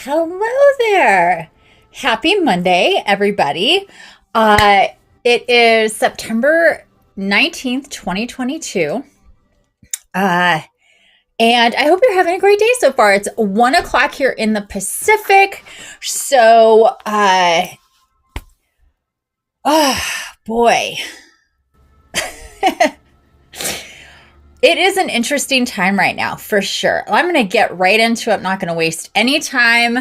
Hello there. Happy Monday, everybody. It is September 19th, 2022. And I hope you're having a great day so far. It's 1 o'clock here in the Pacific. So, boy. It is an interesting time right now, for sure. I'm going to get right into it. I'm not going to waste any time.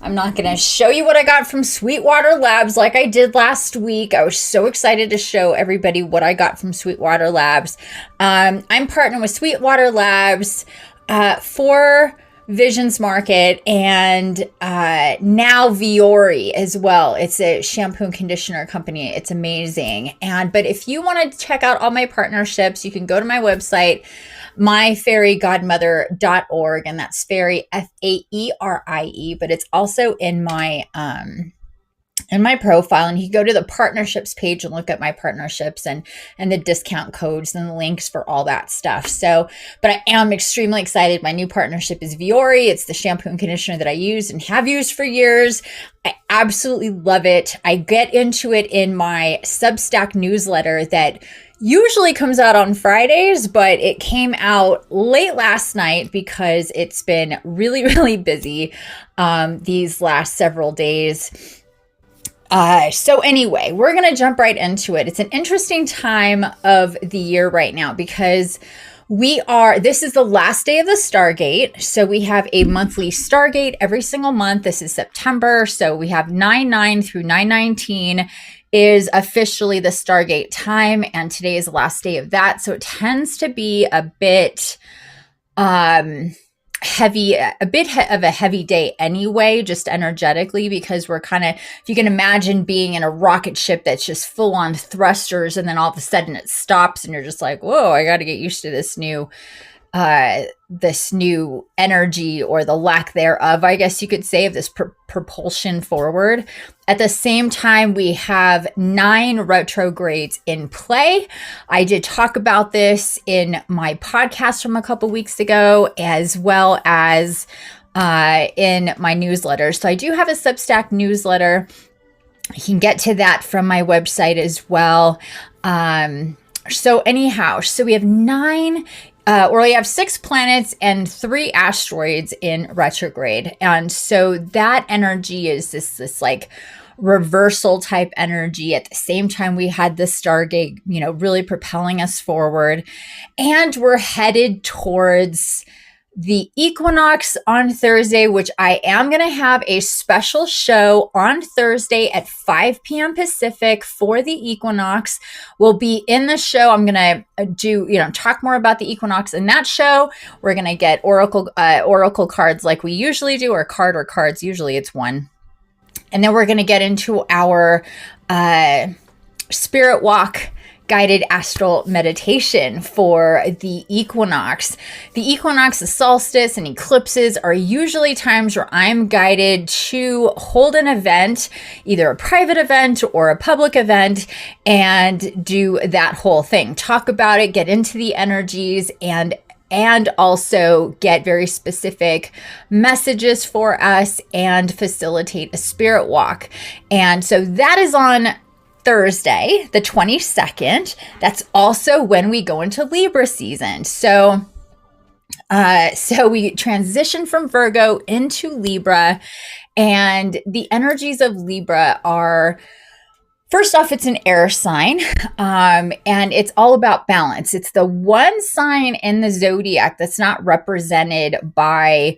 I'm not going to show you what I got from Sweetwater Labs like I did last week. I was so excited to show everybody what I got from Sweetwater Labs. I'm partnering with Sweetwater Labs for Visions Market and now Fiore as well. It's a shampoo and conditioner company. It's amazing. But if you want to check out all my partnerships, you can go to my website, myfaeriegodmother.org, and that's Faerie, F-A-E-R-I-E, but it's also in my profile, and you can go to the partnerships page and look at my partnerships and the discount codes and the links for all that stuff. So, but I am extremely excited. My new partnership is Fiore. It's the shampoo and conditioner that I use and have used for years. I absolutely love it. I get into it in my Substack newsletter that usually comes out on Fridays, but it came out late last night because it's been really, really busy these last several days. So anyway, we're going to jump right into it. It's an interesting time of the year right now because this is the last day of the Stargate. So we have a monthly Stargate every single month. This is September. So we have 9/9 through 9/19 is officially the Stargate time. And today is the last day of that. So it tends to be a bit, heavy, of a heavy day anyway, just energetically, because we're kind of, if you can imagine being in a rocket ship that's just full on thrusters and then all of a sudden it stops and you're just like, whoa, I got to get used to this new energy, or the lack thereof, I guess you could say, of this propulsion forward. At the same time, we have 9 retrogrades in play. I did talk about this in my podcast from a couple weeks ago, as well as in my newsletter. So I do have a Substack newsletter. You can get to that from my website as well. So anyhow, so we have we have 6 planets and 3 asteroids in retrograde. And so that energy is this like reversal type energy. At the same time, we had the Stargate, really propelling us forward. And we're headed towards the equinox on Thursday, which I am going to have a special show on Thursday at 5 p.m. Pacific for the equinox. We'll be in the show. I'm going to talk more about the equinox in that show. We're going to get oracle cards like we usually do, or cards. Usually it's one. And then we're going to get into our spirit walk guided astral meditation for the equinox. The equinox, the solstice, and eclipses are usually times where I'm guided to hold an event, either a private event or a public event, and do that whole thing. Talk about it, get into the energies, and also get very specific messages for us and facilitate a spirit walk. And so that is on Thursday, the 22nd. That's also when we go into Libra season. So we transition from Virgo into Libra, and the energies of Libra are, first off, it's an air sign, and it's all about balance. It's the one sign in the zodiac that's not represented by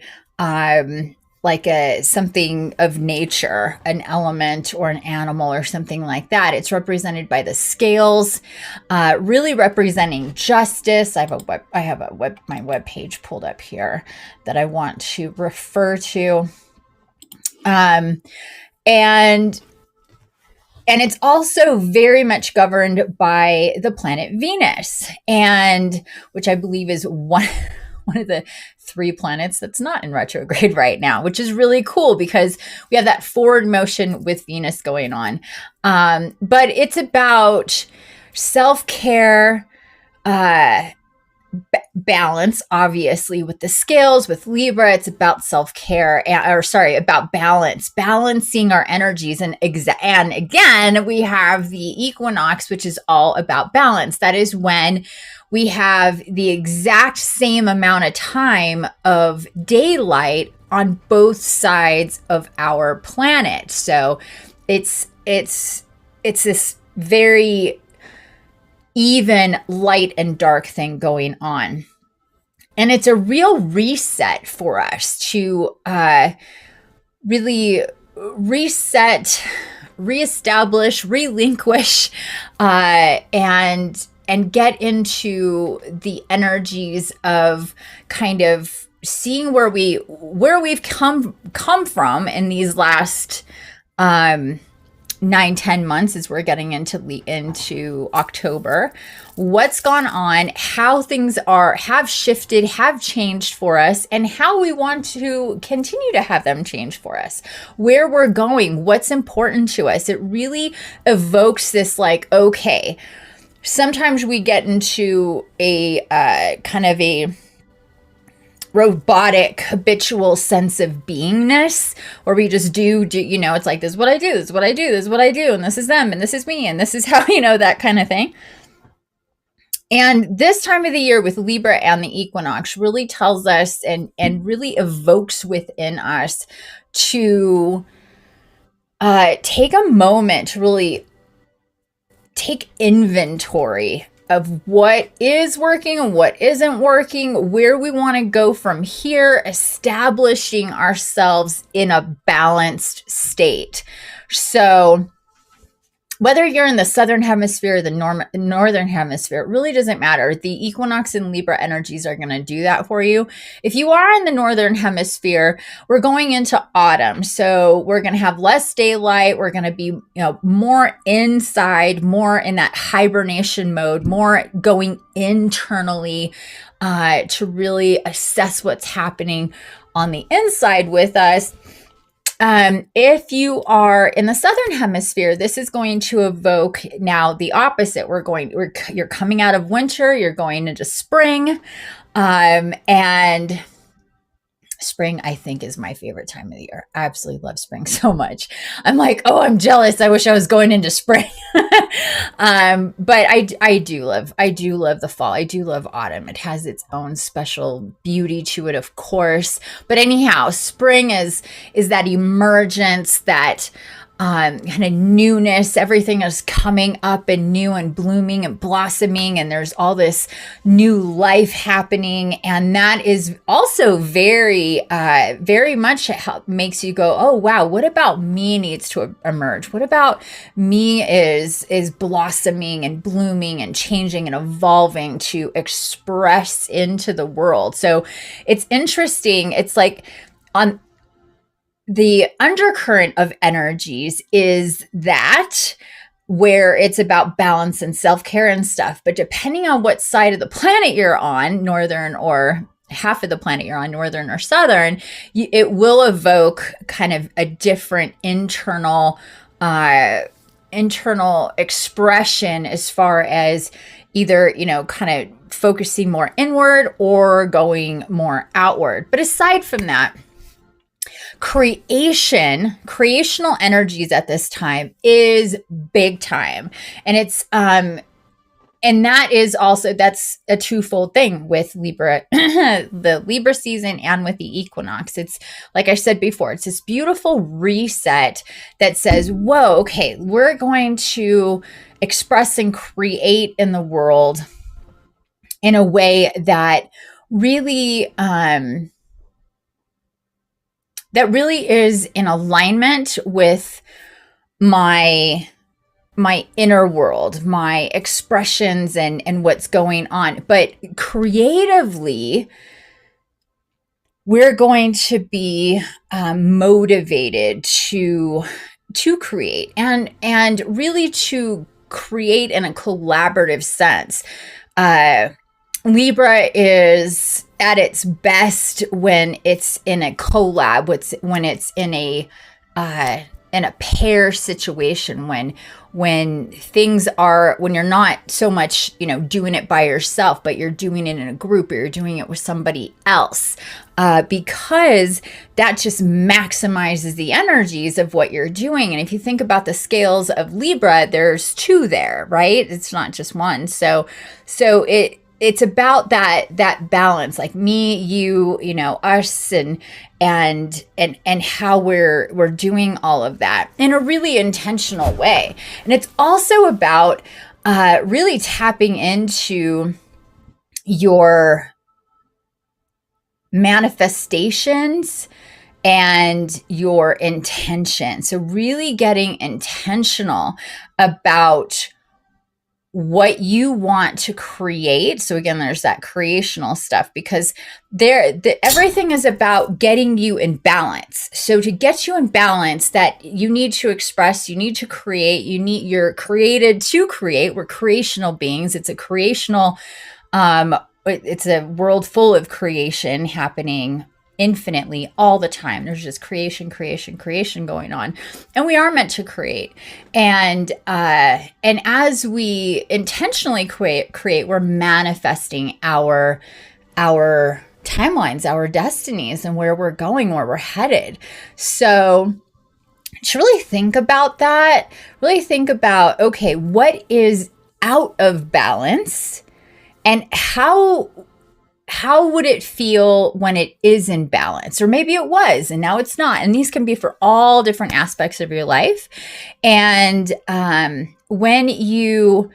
something of nature, an element or an animal or something like that. It's represented by the scales, really representing justice. I have my web page pulled up here that I want to refer to, and it's also very much governed by the planet Venus, and which I believe is one of the 3 planets that's not in retrograde right now, which is really cool because we have that forward motion with Venus going on. But it's about self-care, balance, obviously, with the scales, with Libra. It's about self-care, about balance, balancing our energies. And again, we have the equinox, which is all about balance. That is when we have the exact same amount of time of daylight on both sides of our planet. So it's this very even light and dark thing going on. And it's a real reset for us to really reset, reestablish, relinquish, and get into the energies of kind of seeing where we've come from in these last 9-10 months, as we're getting into October. What's gone on, how things have shifted, have changed for us, and how we want to continue to have them change for us, where we're going, what's important to us. It really evokes this, like, okay, sometimes we get into a kind of a robotic, habitual sense of beingness, where we just do, it's like, this is what I do, this is what I do, this is what I do, and this is them, and this is me, and this is how, that kind of thing. And this time of the year with Libra and the equinox really tells us and really evokes within us to take a moment to really take inventory of what is working and what isn't working, where we want to go from here, establishing ourselves in a balanced state. So whether you're in the southern hemisphere or the northern hemisphere, it really doesn't matter. The equinox and Libra energies are going to do that for you. If you are in the northern hemisphere, we're going into autumn. So we're going to have less daylight. We're going to be, more inside, more in that hibernation mode, more going internally to really assess what's happening on the inside with us. If you are in the southern hemisphere, this is going to evoke now the opposite. You're coming out of winter, you're going into spring, and spring, I think, is my favorite time of the year. I absolutely love spring so much. I'm like, oh, I'm jealous. I wish I was going into spring. But I do love the fall. I do love autumn. It has its own special beauty to it, of course. But anyhow, spring is that emergence, that kind of newness. Everything is coming up and new and blooming and blossoming, and there's all this new life happening. And that is also very, very much makes you go, oh, wow, what about me needs to emerge? What about me is blossoming and blooming and changing and evolving to express into the world? So it's interesting. It's like on the undercurrent of energies is that where it's about balance and self-care and stuff. But depending on what side of the planet you're on, northern or half of the planet you're on, northern or southern, it will evoke kind of a different internal expression as far as either, kind of focusing more inward or going more outward. But aside from that, creational energies at this time is big time. And it's and that is also, that's a twofold thing with Libra, the Libra season, and with the equinox. It's like I said before, it's this beautiful reset that says, whoa, okay, we're going to express and create in the world in a way that really is in alignment with my inner world, my expressions and what's going on. But creatively, we're going to be motivated to create and really to create in a collaborative sense. Libra is at its best when it's in a collab, when it's in a a pair situation, when things are, when you're not so much, doing it by yourself, but you're doing it in a group, or you're doing it with somebody else, because that just maximizes the energies of what you're doing. And if you think about the scales of Libra, there's two there, right? It's not just one. So it's about that balance, like me, you, us, and how we're doing all of that in a really intentional way. And it's also about really tapping into your manifestations and your intention. So really getting intentional about what you want to create. So again, there's that creational stuff, because everything is about getting you in balance. So to get you in balance, that you need to express, you need to create, you're created to create. We're creational beings. It's a creational, it's a world full of creation happening infinitely all the time. There's just creation going on, and we are meant to create. And as we intentionally create, we're manifesting our timelines, our destinies, and where we're going, where we're headed. So to really think about that, really think about, okay, what is out of balance, and how would it feel when it is in balance? Or maybe it was and now it's not. And these can be for all different aspects of your life. And when you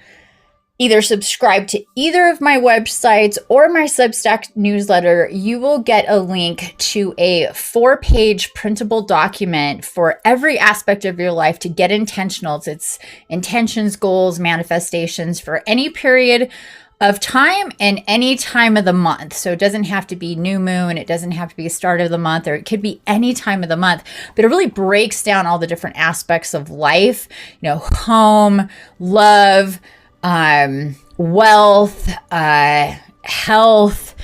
either subscribe to either of my websites or my Substack newsletter, you will get a link to a 4-page printable document for every aspect of your life to get intentional. It's intentions, goals, manifestations for any period of time and any time of the month. So it doesn't have to be new moon, it doesn't have to be start of the month, or it could be any time of the month, but it really breaks down all the different aspects of life, home, love, wealth, health,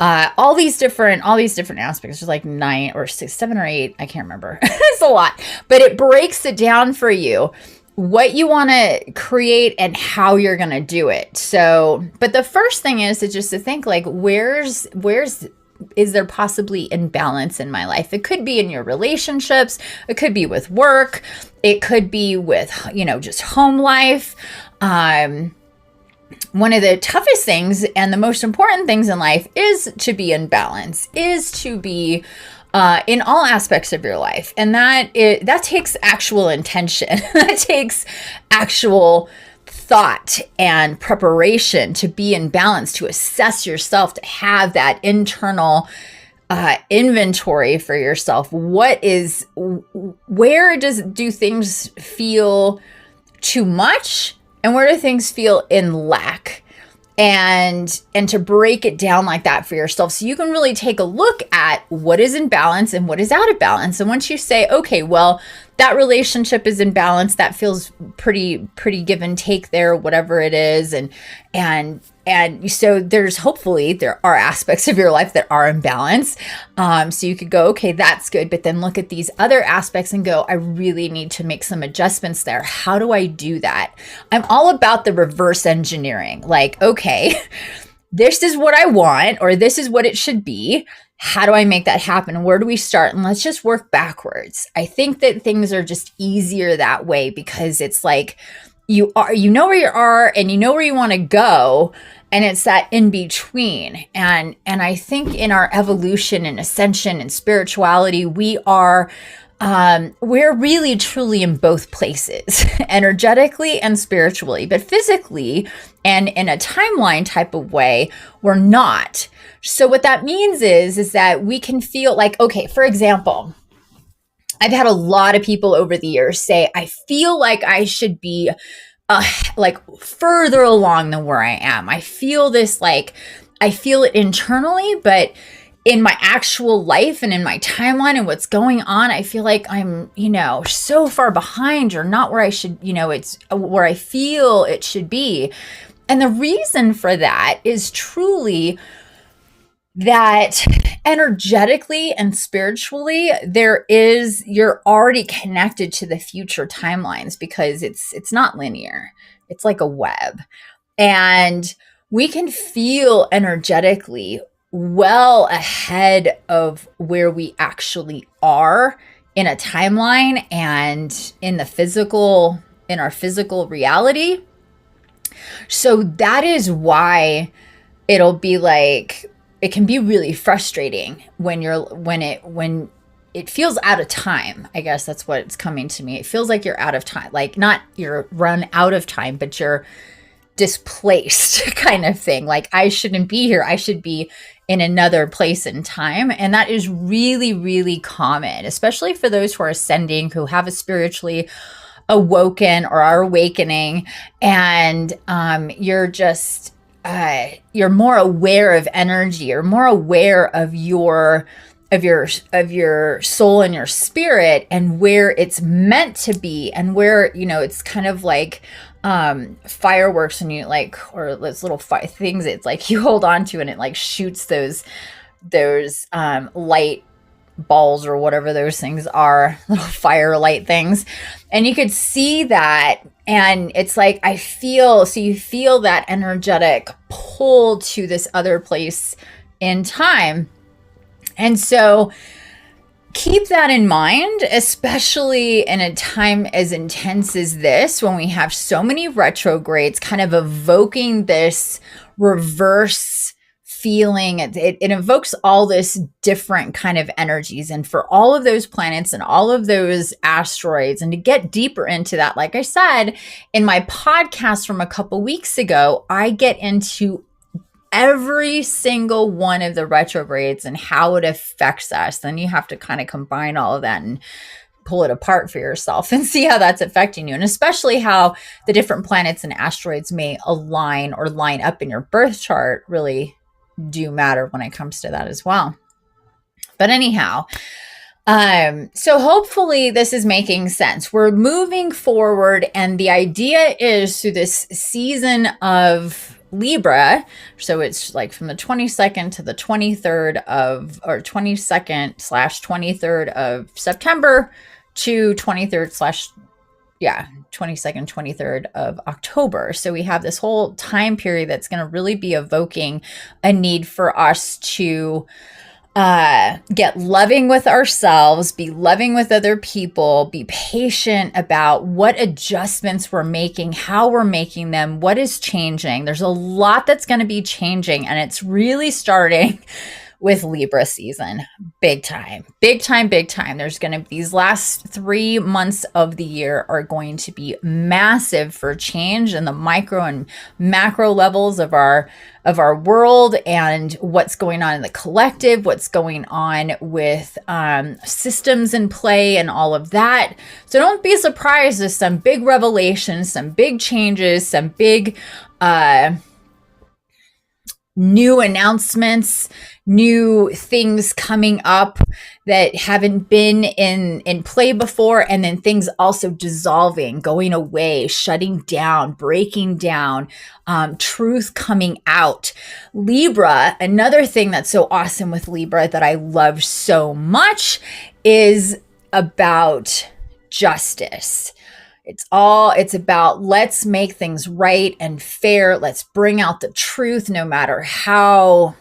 all these different aspects. There's like 9 or 6, 7 or 8, I can't remember. It's a lot, but it breaks it down for you, what you want to create and how you're going to do it. So, but the first thing is just to think, like, where's is there possibly imbalance in my life? It could be in your relationships. It could be with work. It could be with, just home life. One of the toughest things and the most important things in life is to be in balance, is to be in all aspects of your life. And that takes actual intention. That takes actual thought and preparation to be in balance, to assess yourself, to have that internal inventory for yourself. Where do things feel too much, and where do things feel in lack? And to break it down like that for yourself, so you can really take a look at what is in balance and what is out of balance. And once you say, okay, well, that relationship is in balance, that feels pretty give and take there, whatever it is, and so there are aspects of your life that are in balance. So you could go, okay, that's good, but then look at these other aspects and go, I really need to make some adjustments there. How do I do that? I'm all about the reverse engineering. Like, okay, this is what I want, or this is what it should be. How do I make that happen? Where do we start? And let's just work backwards. I think that things are just easier that way, because it's like you know where you are and you know where you want to go. And it's that in between. And I think in our evolution and ascension and spirituality, we're really truly in both places, energetically and spiritually, but physically and in a timeline type of way, we're not. So what that means is that we can feel like, okay, for example, I've had a lot of people over the years say, I feel like I should be like further along than where I am. I feel this, like, I feel it internally, but in my actual life and in my timeline and what's going on, I feel like I'm, so far behind, or not where I should, it's where I feel it should be. And the reason for that is truly that energetically and spiritually, you're already connected to the future timelines because it's not linear. It's like a web. And we can feel energetically well ahead of where we actually are in a timeline and in our physical reality. So that is why it'll be like, it can be really frustrating when it feels out of time. I guess that's what it's coming to me. It feels like you're out of time, like not you're run out of time, but you're displaced kind of thing. Like, I shouldn't be here. I should be in another place in time. And that is really, really common, especially for those who are ascending, who have a spiritually awoken or are awakening. And you're just, you're more aware of energy, you're more aware of your soul and your spirit and where it's meant to be, and where, it's kind of like fireworks, and you like, or those little things, it's like you hold on to and it like shoots those light balls or whatever those things are, little firelight things. And you could see that, and it's like, you feel that energetic pull to this other place in time. And so keep that in mind, especially in a time as intense as this, when we have so many retrogrades kind of evoking this reverse feeling. It evokes all this different kind of energies. And for all of those planets and all of those asteroids, and to get deeper into that, like I said, in my podcast from a couple weeks ago, I get into every single one of the retrogrades and how it affects us. Then you have to kind of combine all of that and pull it apart for yourself and see how that's affecting you. And especially how the different planets and asteroids may align or line up in your birth chart really do matter when it comes to that as well. But anyhow, so hopefully this is making sense. We're moving forward, and the idea is through this season of Libra, so it's like from the 22nd to the 23rd of, or 22nd/23rd of September to 22nd, 23rd of October. So we have this whole time period that's going to really be evoking a need for us to get loving with ourselves, be loving with other people, be patient about what adjustments we're making, how we're making them, what is changing. There's a lot that's going to be changing, and it's really starting with Libra season. Big time, big time, big time. There's going to be, these last 3 months of the year are going to be massive for change in the micro and macro levels of our world, and what's going on in the collective, what's going on with systems in play and all of that. So don't be surprised if some big revelations, some big changes, some big new announcements, new things coming up that haven't been in play before, and then things also dissolving, going away, shutting down, breaking down, truth coming out. Libra, another thing that's so awesome with Libra that I love so much, is about justice. It's about, let's make things right and fair. Let's bring out the truth, no matter how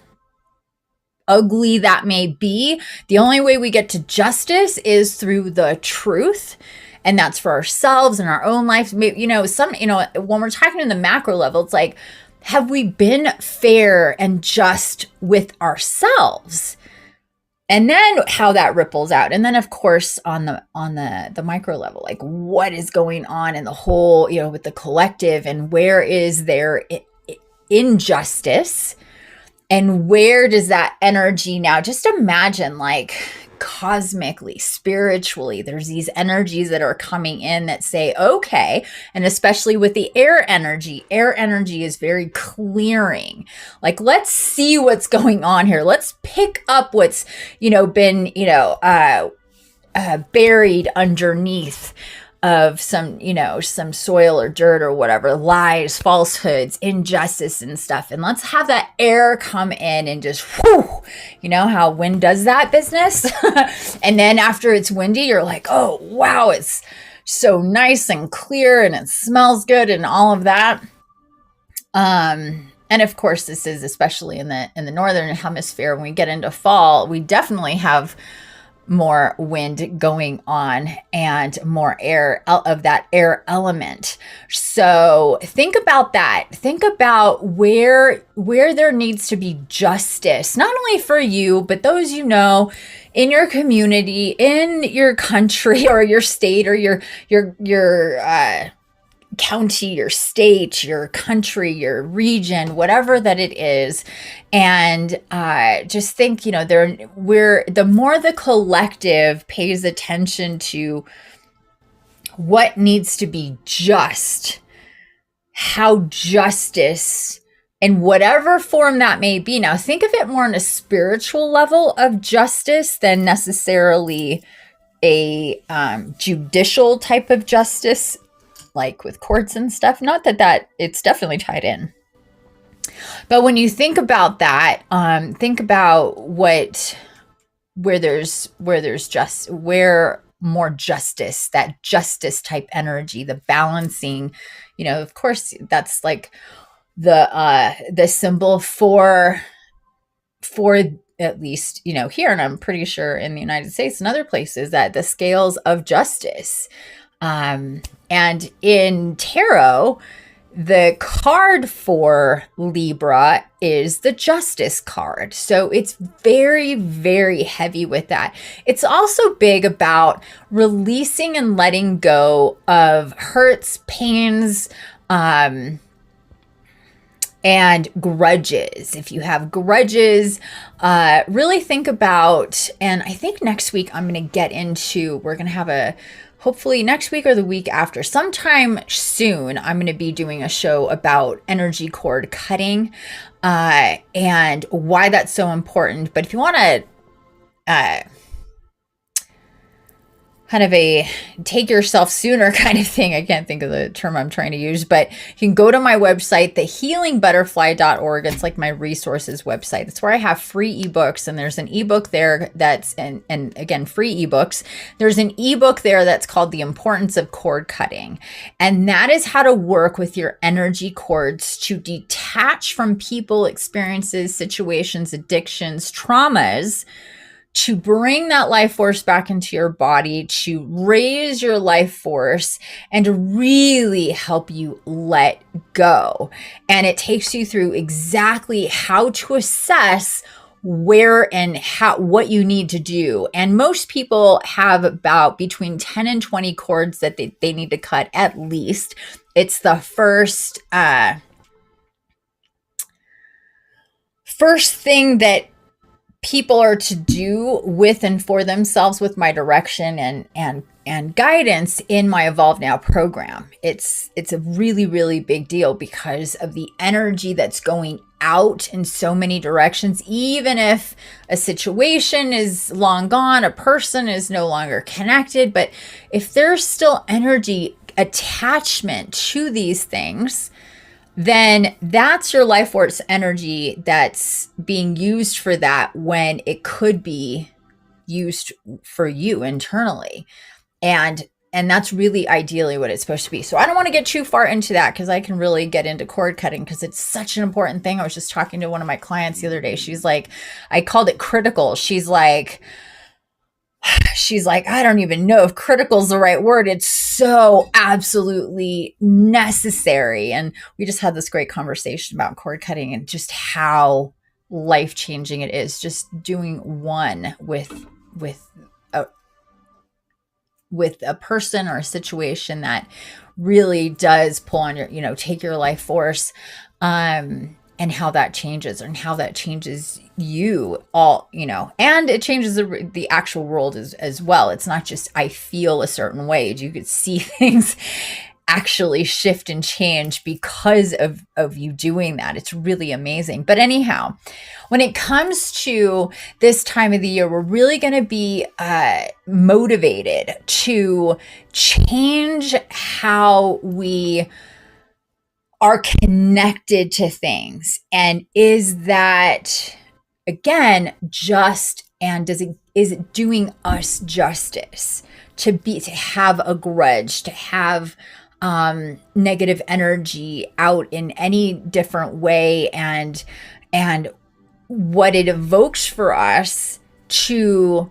ugly that may be. The only way we get to justice is through the truth. And that's for ourselves and our own lives. When we're talking in the macro level, it's like, have we been fair and just with ourselves? And then how that ripples out. And then of course on the micro level, like what is going on in the whole, with the collective, and where is there injustice, and where does that energy now, just imagine, like cosmically, spiritually, there's these energies that are coming in that say, okay, and especially with the air energy is very clearing. Like, let's see what's going on here. Let's pick up what's, been, buried underneath of some, some soil or dirt or whatever, lies, falsehoods, injustice and stuff. And let's have that air come in and just, whoo, you know how wind does that business? And then after it's windy, you're like, oh, wow, it's so nice and clear and it smells good and all of that. And of course, this is especially in the northern hemisphere. When we get into fall, we definitely have more wind going on and more air of that air element. So think about that. Think about where there needs to be justice, not only for you, but those in your community, in your country or your state or your county, your state, your country, your region, whatever that it is. And just think, the more the collective pays attention to what needs to be just, how justice in whatever form that may be. Now think of it more on a spiritual level of justice than necessarily a judicial type of justice, like with courts and stuff. Not that it's definitely tied in. But when you think about that, think about where more justice, that justice type energy, the balancing, of course, that's like the symbol for at least, here, and I'm pretty sure in the United States and other places, that the scales of justice. And in tarot, the card for Libra is the Justice card. So it's very, very heavy with that. It's also big about releasing and letting go of hurts, pains, and grudges. If you have grudges, really think about, and I think next week we're going to have hopefully next week or the week after, sometime soon, I'm going to be doing a show about energy cord cutting and why that's so important. But if you want to kind of a take yourself sooner kind of thing, I can't think of the term I'm trying to use, but you can go to my website, thehealingbutterfly.org. It's like my resources website. That's where I have free ebooks, and there's an ebook there that's, and again, free ebooks. There's an ebook there that's called The Importance of Cord Cutting. And that is how to work with your energy cords to detach from people, experiences, situations, addictions, traumas, to bring that life force back into your body, to raise your life force, and to really help you let go. And it takes you through exactly how to assess where and what you need to do. And most people have about between 10 and 20 cords that they need to cut at least. It's the first thing that people are to do with and for themselves with my direction and guidance in my Evolve Now program. It's a really, really big deal because of the energy that's going out in so many directions. Even if a situation is long gone, a person is no longer connected, but if there's still energy attachment to these things, then that's your life force energy that's being used for that when it could be used for you internally. And that's really ideally what it's supposed to be. So I don't want to get too far into that because I can really get into cord cutting because it's such an important thing. I was just talking to one of my clients the other day. She's like, I called it critical. She's like, I don't even know if critical is the right word. It's so absolutely necessary. And we just had this great conversation about cord cutting and just how life-changing it is. Just doing one with a person or a situation that really does pull on your, take your life force, and how that changes you all, and it changes the actual world as well. It's not just, I feel a certain way. You could see things actually shift and change because of you doing that. It's really amazing. But anyhow, when it comes to this time of the year, we're really going to be motivated to change how we are connected to things. And is that, again, just, and is it doing us justice to have a grudge, to have negative energy out in any different way, and what it evokes for us to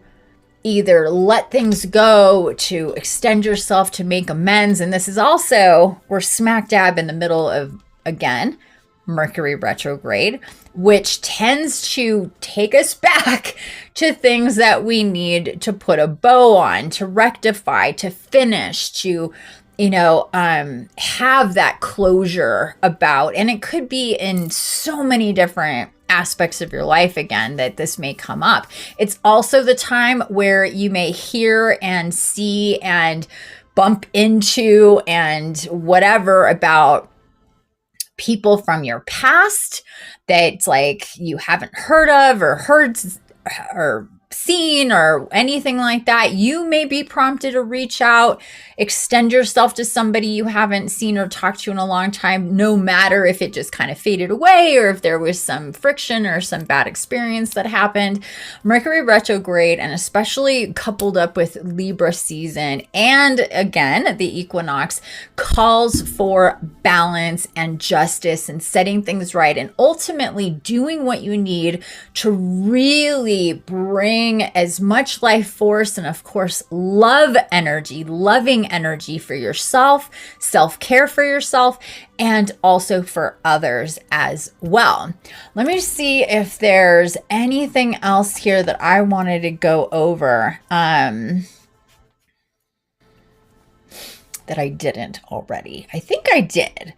either let things go, to extend yourself, to make amends. And this is also, we're smack dab in the middle of, again, Mercury retrograde, which tends to take us back to things that we need to put a bow on, to rectify, to finish, to, have that closure about. And it could be in so many different aspects of your life, again, that this may come up. It's also the time where you may hear and see and bump into and whatever about people from your past that's like you haven't heard of or seen or anything like that. You may be prompted to reach out, extend yourself to somebody you haven't seen or talked to in a long time, no matter if it just kind of faded away or if there was some friction or some bad experience that happened. Mercury retrograde, and especially coupled up with Libra season and again the equinox, calls for balance and justice and setting things right, and ultimately doing what you need to really bring as much life force and, of course, loving energy for yourself, self-care for yourself, and also for others as well. Let me see if there's anything else here that I wanted to go over that I didn't already. I think I did.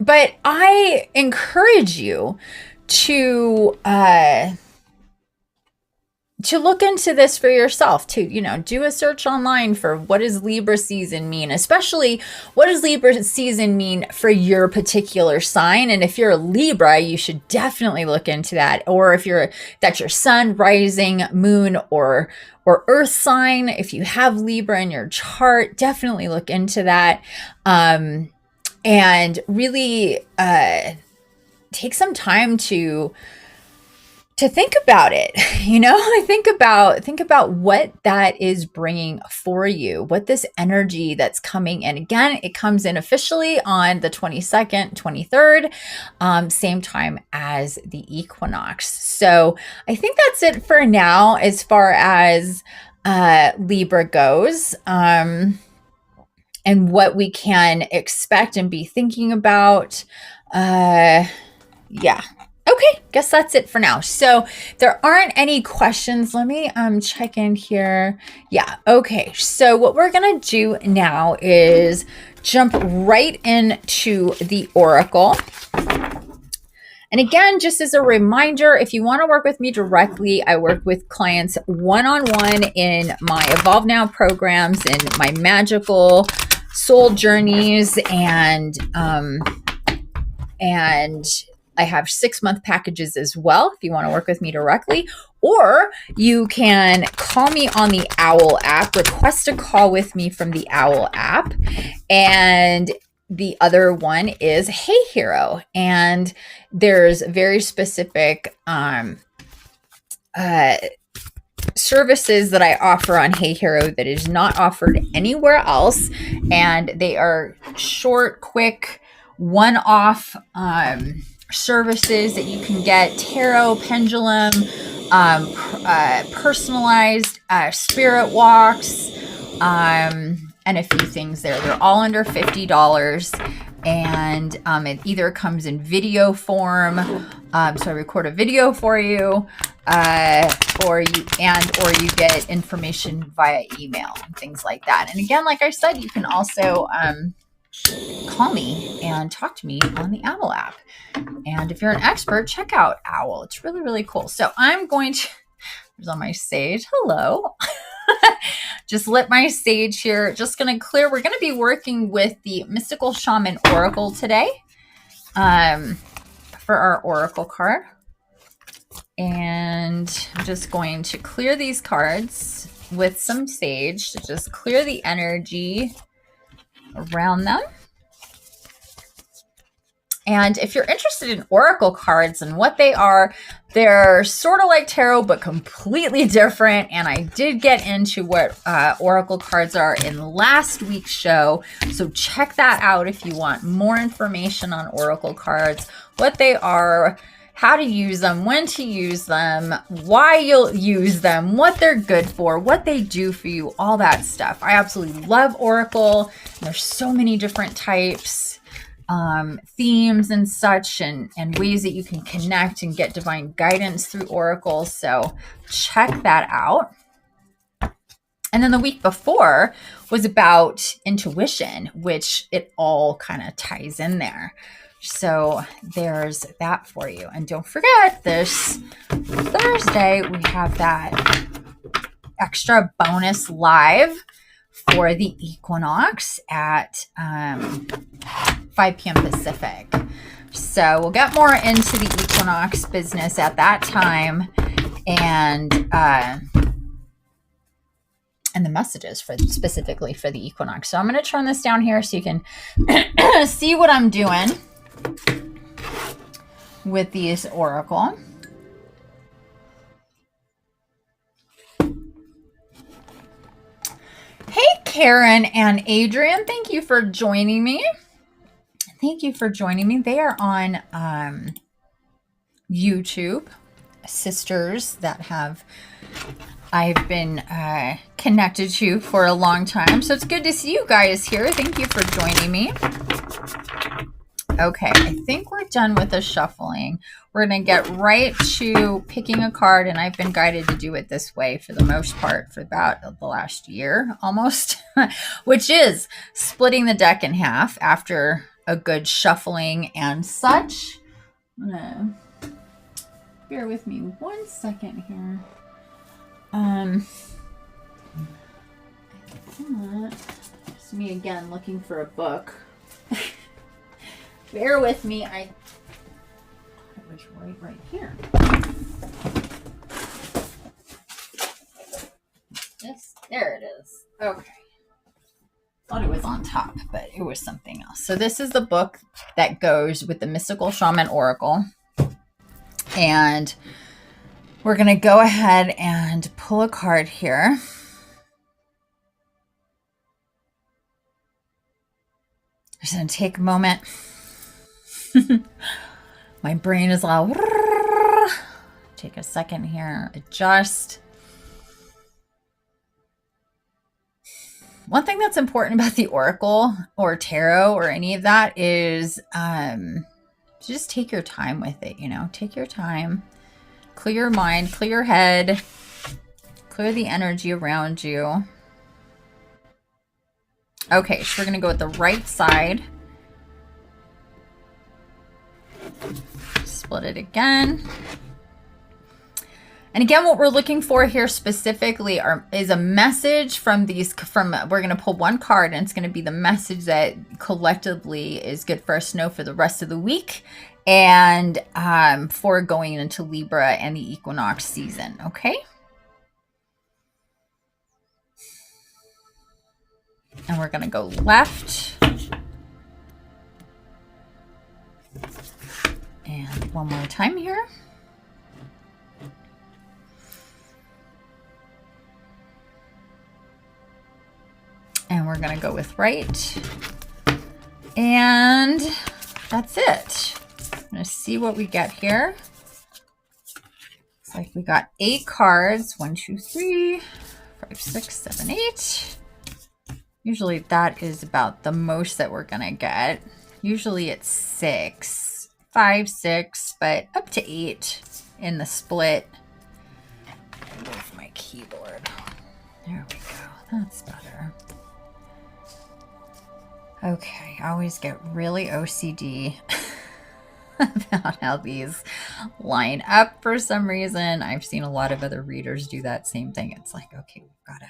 But I encourage you to look into this for yourself, to, do a search online for what does Libra season mean, especially what does Libra season mean for your particular sign. And if you're a Libra, you should definitely look into that. Or if that's your sun, rising, moon, or earth sign, if you have Libra in your chart, definitely look into that. And really take some time to think about it, think about what that is bringing for you, what this energy that's coming in. Again, it comes in officially on the 22nd, 23rd, same time as the equinox. So I think that's it for now as far as Libra goes. And what we can expect and be thinking about. Yeah. Okay, guess that's it for now. So there aren't any questions. Let me check in here. Yeah, okay. So what we're going to do now is jump right into the Oracle. And again, just as a reminder, if you want to work with me directly, I work with clients one-on-one in my Evolve Now programs and my magical soul journeys, and I have 6-month packages as well if you want to work with me directly. Or you can call me on the Owl app, request a call with me from the Owl app. And the other one is Hey Hero. And there's very specific services that I offer on Hey Hero that is not offered anywhere else. And they are short, quick, one-off services that you can get: tarot, pendulum, personalized spirit walks, and a few things there. They're all under $50. And it either comes in video form, so I record a video for you, or you get information via email and things like that. And again, like I said, you can also call me and talk to me on the Owl app. And if you're an expert, check out Owl. It's really, really cool. So I'm going to, there's on my stage, hello. just lit my sage here. Just going to clear. We're going to be working with the Mystical Shaman Oracle today for our Oracle card. And I'm just going to clear these cards with some sage to just clear the energy around them. And if you're interested in Oracle cards and what they are, they're sort of like tarot, but completely different. And I did get into what Oracle cards are in last week's show. So check that out if you want more information on Oracle cards, what they are, how to use them, when to use them, why you'll use them, what they're good for, what they do for you, all that stuff. I absolutely love Oracle. There's so many different types. Themes and such, and ways that you can connect and get divine guidance through oracles. So check that out. And then the week before was about intuition, which it all kind of ties in there. So there's that for you. And don't forget, this Thursday we have that extra bonus live for the equinox at 5 p.m. Pacific. So we'll get more into the equinox business at that time, and the messages for specifically for the equinox. So I'm going to turn this down here so you can see what I'm doing with these oracle. Hey, Karen and Adrian, thank you for joining me. Thank you for joining me. They are on YouTube, sisters that I've been connected to for a long time. So it's good to see you guys here. Thank you for joining me. Okay, I think we're done with the shuffling. We're going to get right to picking a card, and I've been guided to do it this way for the most part for about the last year almost, which is splitting the deck in half after a good shuffling and such. I'm gonna bear with me 1 second here. It's me again looking for a book. Bear with me. I thought it was right here. Yes, there it is. Okay. Thought it was on top, but it was something else. So this is the book that goes with the Mystical Shaman Oracle. And we're going to go ahead and pull a card here. Just going to take a moment. My brain is all... Take a second here. Adjust. One thing that's important about the oracle or tarot or any of that is just take your time with it, take your time, clear your mind, clear your head, clear the energy around you. Okay, so we're going to go with the right side. Split it again. And again, what we're looking for here specifically is a message from we're going to pull one card, and it's going to be the message that collectively is good for us to know for the rest of the week and for going into Libra and the equinox season. Okay. And we're going to go left. And one more time here. And we're going to go with right. And that's it. I'm going to see what we get here. Looks like we got 8 cards. 1, 2, 3, 5, 6, 7, 8. Usually that is about the most that we're going to get. Usually it's 6, 5, 6, but up to 8 in the split. Move my keyboard. There we go. That's better. Okay, I always get really OCD about how these line up for some reason. I've seen a lot of other readers do that same thing. It's like, okay, we've got to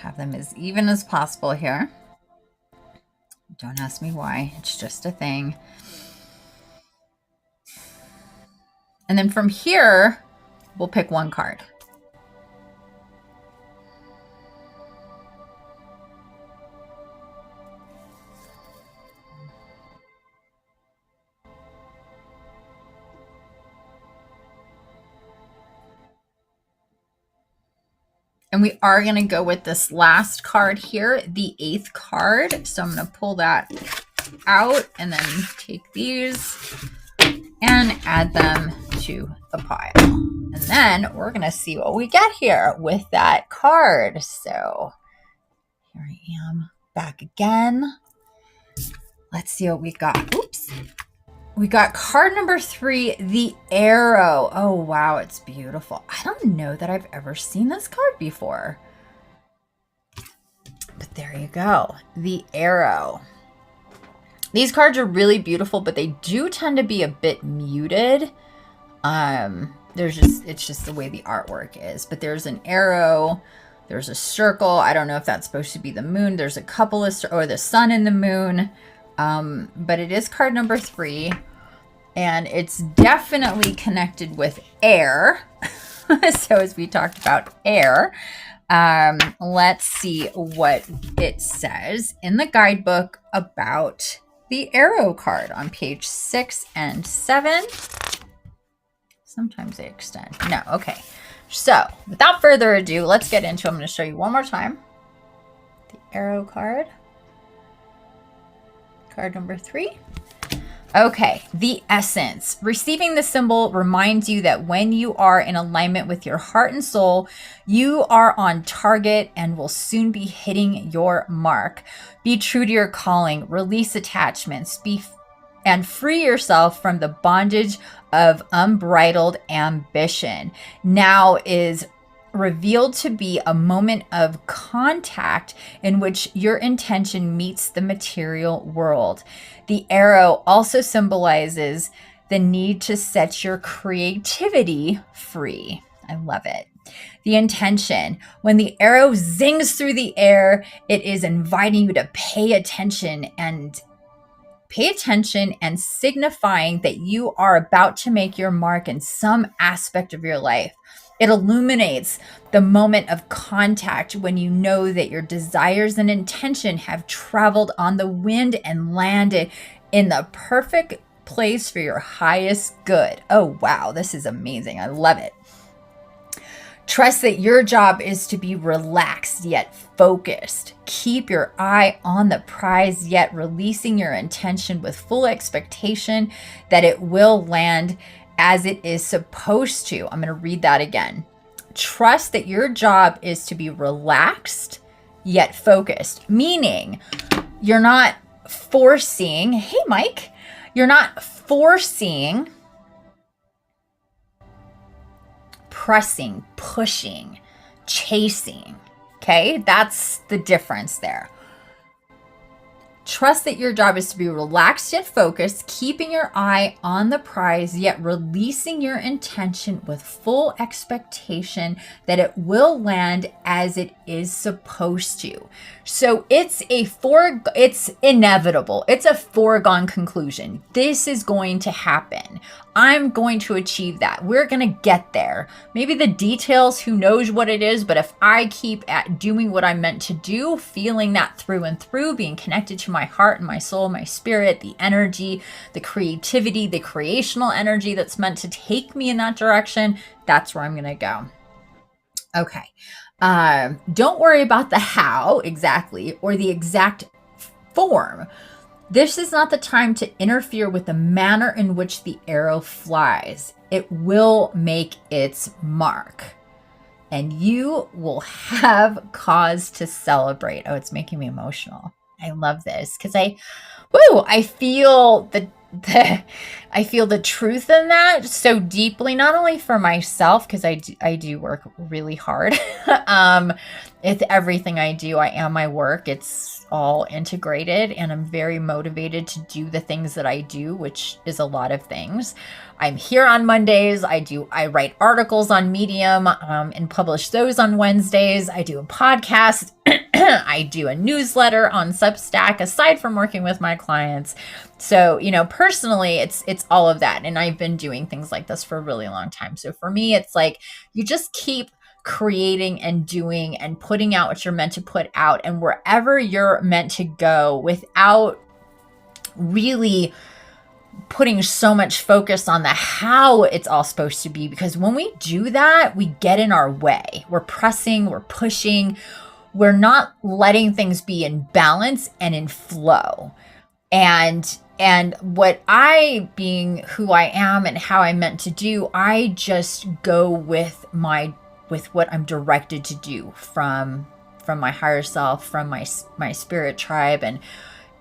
Have them as even as possible here. Don't ask me why. It's just a thing. And then from here, we'll pick one card. And we are going to go with this last card here, the 8th card. So I'm going to pull that out and then take these and add them to the pile. And then we're going to see what we get here with that card. So here I am back again. Let's see what we got. Oops. We got card number 3, the arrow. Oh, wow. It's beautiful. I don't know that I've ever seen this card before. But there you go. The arrow. These cards are really beautiful, but they do tend to be a bit muted. It's just the way the artwork is. But there's an arrow. There's a circle. I don't know if that's supposed to be the moon. There's a couple of, or the sun and the moon. But it is card number 3, and it's definitely connected with air. So as we talked about air, let's see what it says in the guidebook about the arrow card on page 6 and 7. Sometimes they extend. No, okay. So without further ado, let's get into it. I'm going to show you one more time. The arrow card. Card number 3. Okay, the essence. Receiving the symbol reminds you that when you are in alignment with your heart and soul, you are on target and will soon be hitting your mark. Be true to your calling, release attachments, and free yourself from the bondage of unbridled ambition. Now is revealed to be a moment of contact in which your intention meets the material world. The arrow also symbolizes the need to set your creativity free. I love it. The intention. When the arrow zings through the air, it is inviting you to pay attention and signifying that you are about to make your mark in some aspect of your life. It illuminates the moment of contact when you know that your desires and intention have traveled on the wind and landed in the perfect place for your highest good. Oh, wow. This is amazing. I love it. Trust that your job is to be relaxed yet focused. Keep your eye on the prize yet releasing your intention with full expectation that it will land as it is supposed to. I'm going to read that again. Trust that your job is to be relaxed yet focused, meaning you're not forcing, hey, Mike, you're not forcing, pressing, pushing, chasing. Okay, that's the difference there. Trust that your job is to be relaxed yet focused, keeping your eye on the prize, yet releasing your intention with full expectation that it will land as it is supposed to. So it's inevitable. It's a foregone conclusion. This is going to happen. I'm going to achieve that. We're going to get there. Maybe the details, who knows what it is, but if I keep at doing what I'm meant to do, feeling that through and through, being connected to my heart and my soul, my spirit, the energy, the creativity, the creational energy that's meant to take me in that direction, that's where I'm going to go. Okay. Don't worry about the how exactly or the exact form. This is not the time to interfere with the manner in which the arrow flies. It will make its mark, and you will have cause to celebrate. Oh, it's making me emotional. I love this because I feel I feel the truth in that so deeply, not only for myself, because I do work really hard. It's everything I do. I am my work. It's all integrated, and I'm very motivated to do the things that I do, which is a lot of things. I'm here on Mondays. I write articles on Medium, and publish those on Wednesdays. I do a podcast. I do a newsletter on Substack, aside from working with my clients. So, personally, it's all of that. And I've been doing things like this for a really long time. So for me, it's like you just keep creating and doing and putting out what you're meant to put out, and wherever you're meant to go, without really putting so much focus on the how it's all supposed to be. Because when we do that, we get in our way. We're pressing, we're pushing, we're not letting things be in balance and in flow. And what I, being who I am and how I'm meant to do, I just go with what I'm directed to do from my higher self, from my spirit tribe.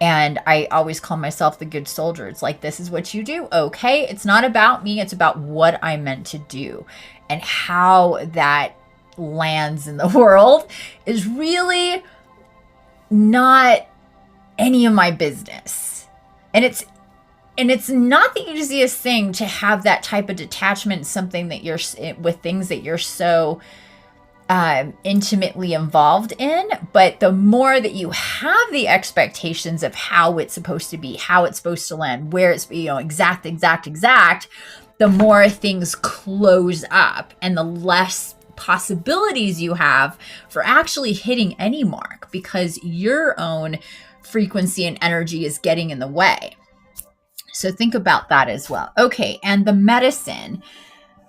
And I always call myself the good soldier. It's like, this is what you do. Okay. It's not about me. It's about what I'm meant to do, and how that lands in the world is really not any of my business. And it's not the easiest thing to have that type of detachment, something that you're with things that you're so intimately involved in. But the more that you have the expectations of how it's supposed to be, how it's supposed to land, where it's, exact, the more things close up and the less possibilities you have for actually hitting any mark, because your own frequency and energy is getting in the way. So think about that as well. Okay, and the medicine.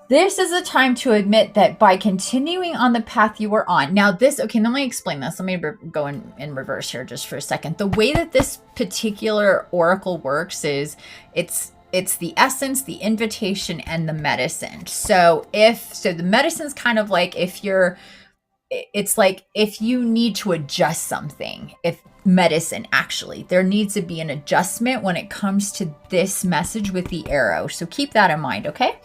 This is a time to admit that by continuing on the path you were on. Now let me explain this. Let me go in reverse here just for a second. The way that this particular oracle works is it's the essence, the invitation, and the medicine. So the medicine's kind of like it's like if you need to adjust something, there needs to be an adjustment when it comes to this message with the arrow. So keep that in mind, okay?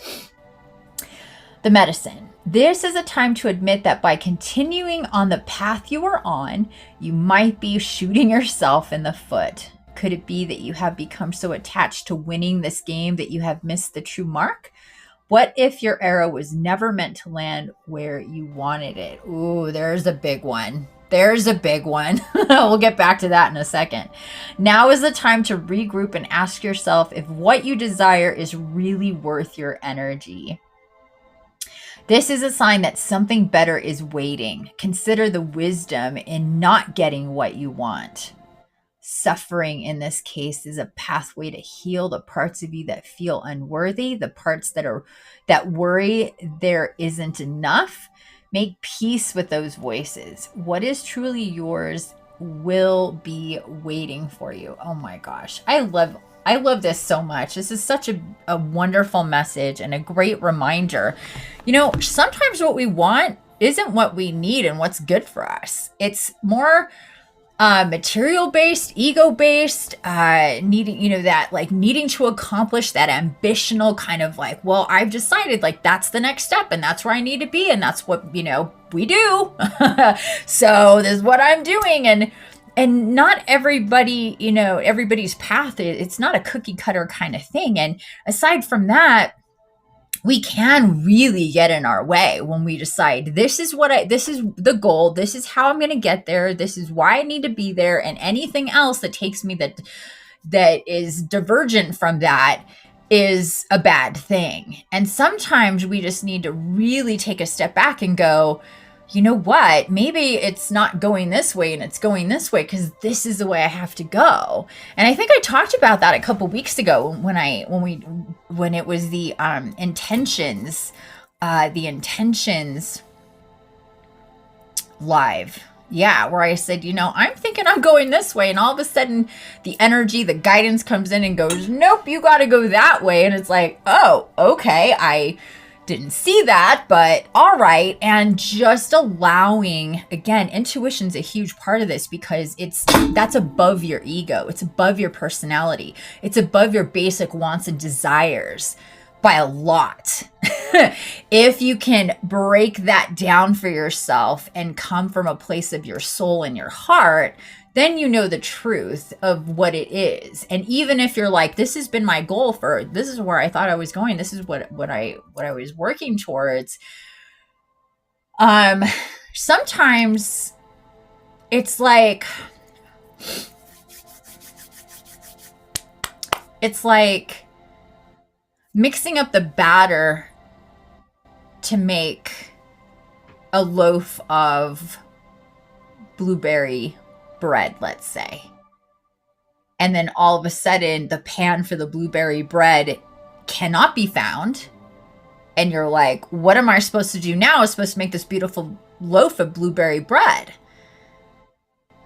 The medicine. This is a time to admit that by continuing on the path you are on, you might be shooting yourself in the foot. Could it be that you have become so attached to winning this game that you have missed the true mark? What if your arrow was never meant to land where you wanted it? Ooh, there's a big one. We'll get back to that in a second. Now is the time to regroup and ask yourself if what you desire is really worth your energy. This is a sign that something better is waiting. Consider the wisdom in not getting what you want. Suffering in this case is a pathway to heal the parts of you that feel unworthy, the parts that worry there isn't enough. Make peace with those voices. What is truly yours will be waiting for you. Oh my gosh. I love this so much. This is such a wonderful message and a great reminder. Sometimes what we want isn't what we need and what's good for us. It's more material-based, ego-based, needing to accomplish that ambitional kind of like, well, I've decided like that's the next step and that's where I need to be. And that's what, we do. So this is what I'm doing. And not everybody, everybody's path, it's not a cookie cutter kind of thing. And aside from that, we can really get in our way when we decide this is the goal. This is how I'm going to get there. This is why I need to be there. And anything else that takes me that is divergent from that is a bad thing. And sometimes we just need to really take a step back and go, you know what, maybe it's not going this way and it's going this way because this is the way I have to go. And I think I talked about that a couple weeks ago when it was the intentions live. Yeah, where I said, I'm thinking I'm going this way. And all of a sudden the energy, the guidance comes in and goes, nope, you got to go that way. And it's like, oh, okay. didn't see that, but all right. And just allowing, again, intuition's a huge part of this because that's above your ego. It's above your personality. It's above your basic wants and desires by a lot. If you can break that down for yourself and come from a place of your soul and your heart, then you know the truth of what it is. And even if you're like, this has been my goal this is where I thought I was going, this is what I was working towards. Sometimes it's like mixing up the batter to make a loaf of blueberry bread, let's say. And then all of a sudden the pan for the blueberry bread cannot be found. And you're like, what am I supposed to do now? I'm supposed to make this beautiful loaf of blueberry bread.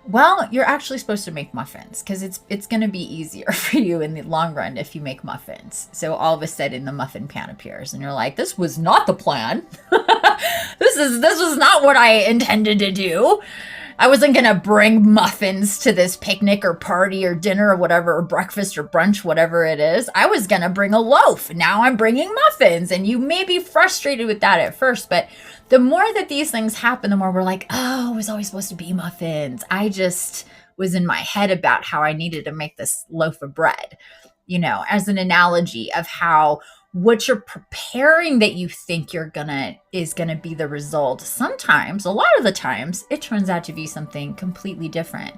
Well, you're actually supposed to make muffins because it's going to be easier for you in the long run if you make muffins. So all of a sudden the muffin pan appears and you're like, this was not the plan. This was not what I intended to do. I wasn't going to bring muffins to this picnic or party or dinner or whatever, or breakfast or brunch, whatever it is. I was going to bring a loaf. Now I'm bringing muffins. And you may be frustrated with that at first, but the more that these things happen, the more we're like, oh, it was always supposed to be muffins. I just was in my head about how I needed to make this loaf of bread, as an analogy of how what you're preparing that you think is gonna be the result. Sometimes, a lot of the times, it turns out to be something completely different.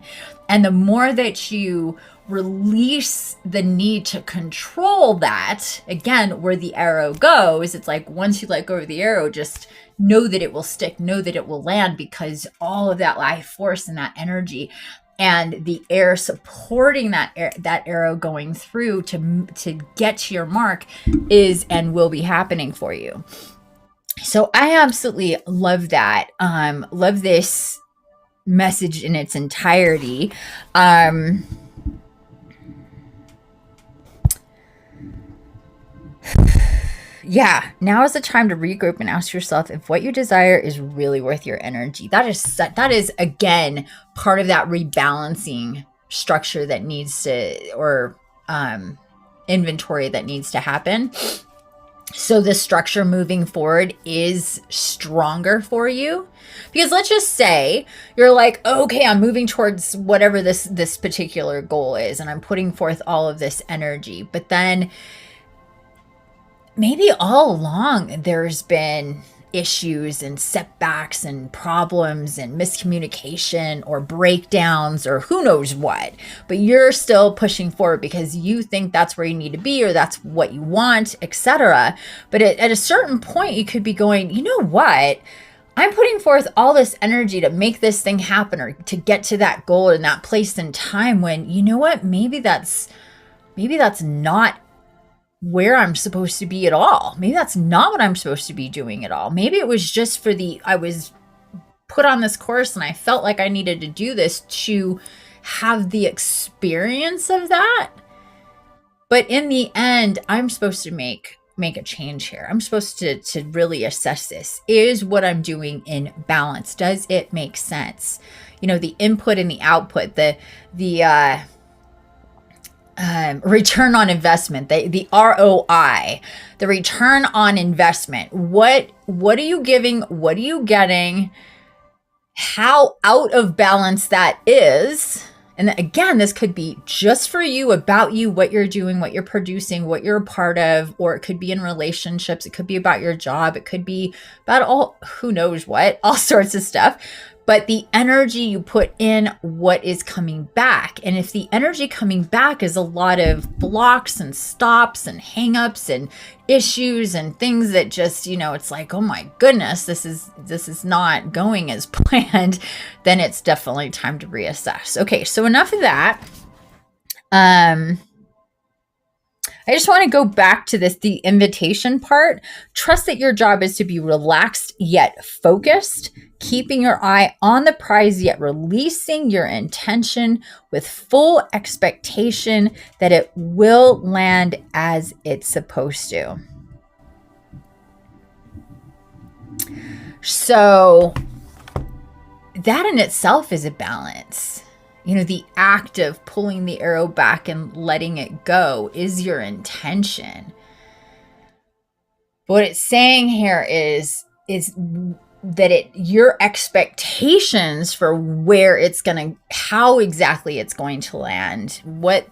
And the more that you release the need to control that, again, where the arrow goes, it's like once you let go of the arrow, just know that it will stick, know that it will land, because all of that life force and that energy and the air supporting that arrow going through to get to your mark is and will be happening for you. So I absolutely love that. Love this message in its entirety. Yeah, now is the time to regroup and ask yourself if what you desire is really worth your energy. That is again part of that rebalancing structure that needs to, or inventory that needs to happen. So the structure moving forward is stronger for you. Because let's just say you're like, okay, I'm moving towards whatever this particular goal is, and I'm putting forth all of this energy, but then maybe all along there's been issues and setbacks and problems and miscommunication or breakdowns or who knows what, but you're still pushing forward because you think that's where you need to be or that's what you want, etc. But at a certain point you could be going, you know what? I'm putting forth all this energy to make this thing happen or to get to that goal in that place and time when, you know what? Maybe that's not where I'm supposed to be at all. Maybe that's not what I'm supposed to be doing at all. Maybe it was just I was put on this course and I felt like I needed to do this to have the experience of that. But in the end, I'm supposed to make a change here. I'm supposed to really assess this. Is what I'm doing in balance? Does it make sense? The input and the output, the return on investment, the ROI, the return on investment. What are you giving? What are you getting? How out of balance that is. And again, this could be just for you, about you, what you're doing, what you're producing, what you're a part of, or it could be in relationships. It could be about your job. It could be about who knows what, all sorts of stuff. But the energy you put in, what is coming back. And if the energy coming back is a lot of blocks and stops and hangups and issues and things that just, it's like, oh my goodness, this is not going as planned, then it's definitely time to reassess. Okay, so enough of that. I just want to go back to the invitation part. Trust that your job is to be relaxed yet focused, keeping your eye on the prize yet releasing your intention with full expectation that it will land as it's supposed to. So that in itself is a balance. You know, the act of pulling the arrow back and letting it go is your intention. What it's saying here is that your expectations for where it's going to, how exactly it's going to land, what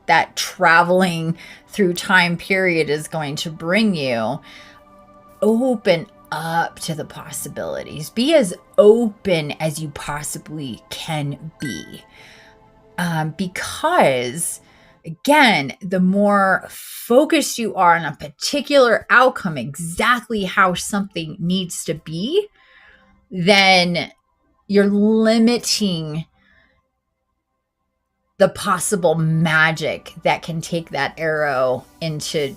that traveling through time period is going to bring you, open up to the possibilities. Be as open as you possibly can be. Because again, the more focused you are on a particular outcome, exactly how something needs to be, then you're limiting the possible magic that can take that arrow into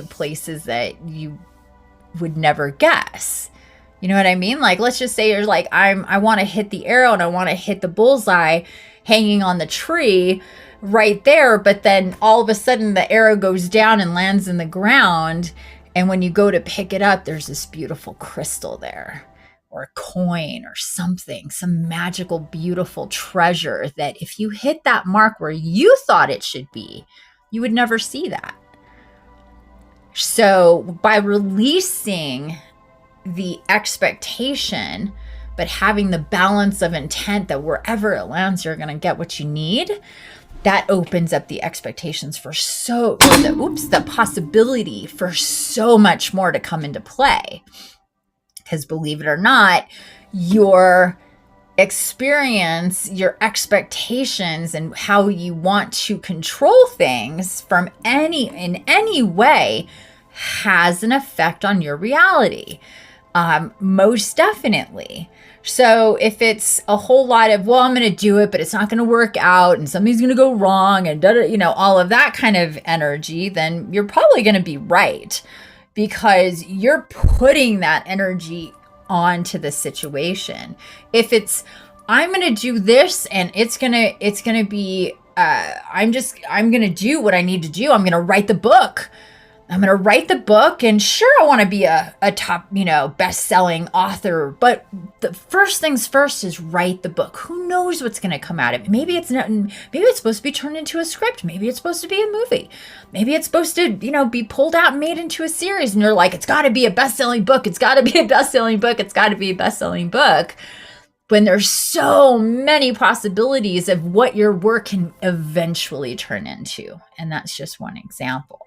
places that you would never guess. You know what I mean? Like, let's just say you're like, I want to hit the arrow and I want to hit the bullseye hanging on the tree right there. But then all of a sudden the arrow goes down and lands in the ground. And when you go to pick it up, there's this beautiful crystal there, or a coin or something, some magical, beautiful treasure that if you hit that mark where you thought it should be, you would never see that. So by releasing the expectation, but having the balance of intent that wherever it lands, you're going to get what you need, that opens up the expectations for the possibility for so much more to come into play. Because believe it or not, your experience, your expectations, and how you want to control things in any way has an effect on your reality. Most definitely. So if it's a whole lot of, well, I'm going to do it, but it's not going to work out and something's going to go wrong and all of that kind of energy, then you're probably going to be right, because you're putting that energy onto the situation. If it's, I'm going to do this and it's going to be, I'm going to do what I need to do. I'm going to write the book. And sure, I want to be a top, best-selling author, but the first things first is write the book. Who knows what's going to come out of it? Maybe it's supposed to be turned into a script. Maybe it's supposed to be a movie. Maybe it's supposed to, be pulled out and made into a series. And you're like, it's got to be a best-selling book. It's got to be a best-selling book. It's got to be a best-selling book. When there's so many possibilities of what your work can eventually turn into. And that's just one example.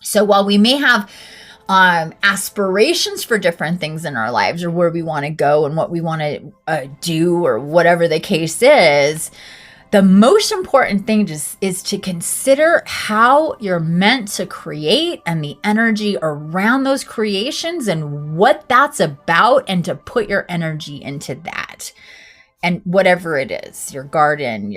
So while we may have aspirations for different things in our lives, or where we want to go and what we want to do, or whatever the case is, the most important thing is to consider how you're meant to create and the energy around those creations and what that's about, and to put your energy into that. And whatever it is, your garden,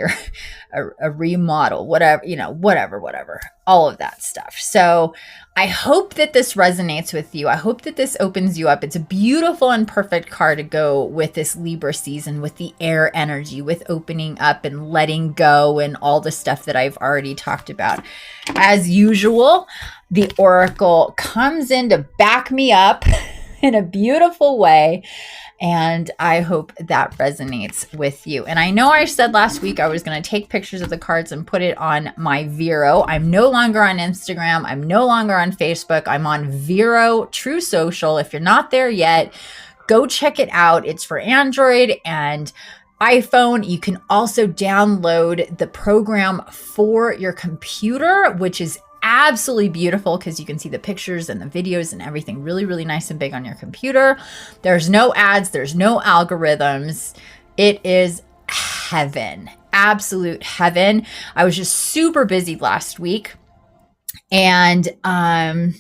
a remodel, whatever, all of that stuff. So I hope that this resonates with you. I hope that this opens you up. It's a beautiful and perfect card to go with this Libra season, with the air energy, with opening up and letting go and all the stuff that I've already talked about. As usual, the Oracle comes in to back me up in a beautiful way. And I hope that resonates with you. And I know I said last week I was going to take pictures of the cards and put it on my Vero. I'm no longer on Instagram. I'm no longer on Facebook. I'm on Vero True Social. If you're not there yet, go check it out. It's for Android and iPhone. You can also download the program for your computer, which is absolutely beautiful because you can see the pictures and the videos and everything really, really nice and big on your computer. There's no ads. There's no algorithms. It is heaven, absolute heaven. I was just super busy last week, and I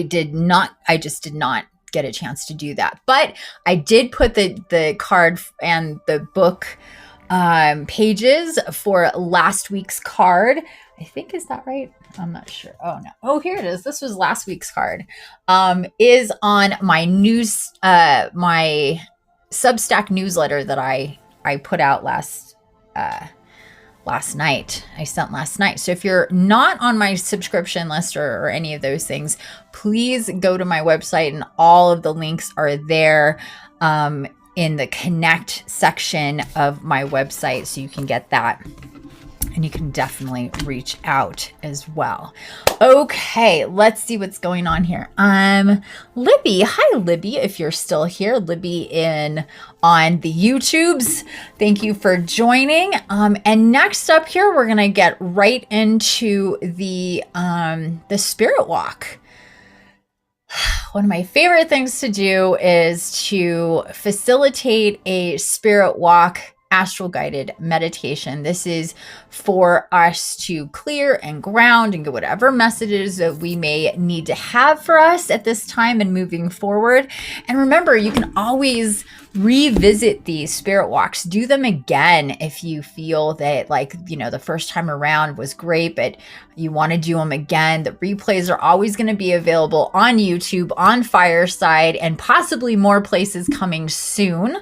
just did not get a chance to do that. But I did put the card and the book pages for last week's card. I think, is that right? I'm not sure. Oh no. Oh, here it is. This was last week's card. Is on my news, my Substack newsletter that I put out last night. I sent last night. So if you're not on my subscription list or any of those things, please go to my website, and all of the links are there in the connect section of my website. So you can get that. And you can definitely reach out as well. Okay, let's see what's going on here. Libby. Hi, Libby, if you're still here. Libby on the YouTubes. Thank you for joining. And next up here, we're gonna get right into the spirit walk. One of my favorite things to do is to facilitate a spirit walk astral guided meditation. This is for us to clear and ground and get whatever messages that we may need to have for us at this time and moving forward. And remember, you can always revisit these spirit walks. Do them again if you feel that, like, you know, the first time around was great, but you want to do them again. The replays are always going to be available on YouTube, on Fireside, and possibly more places coming soon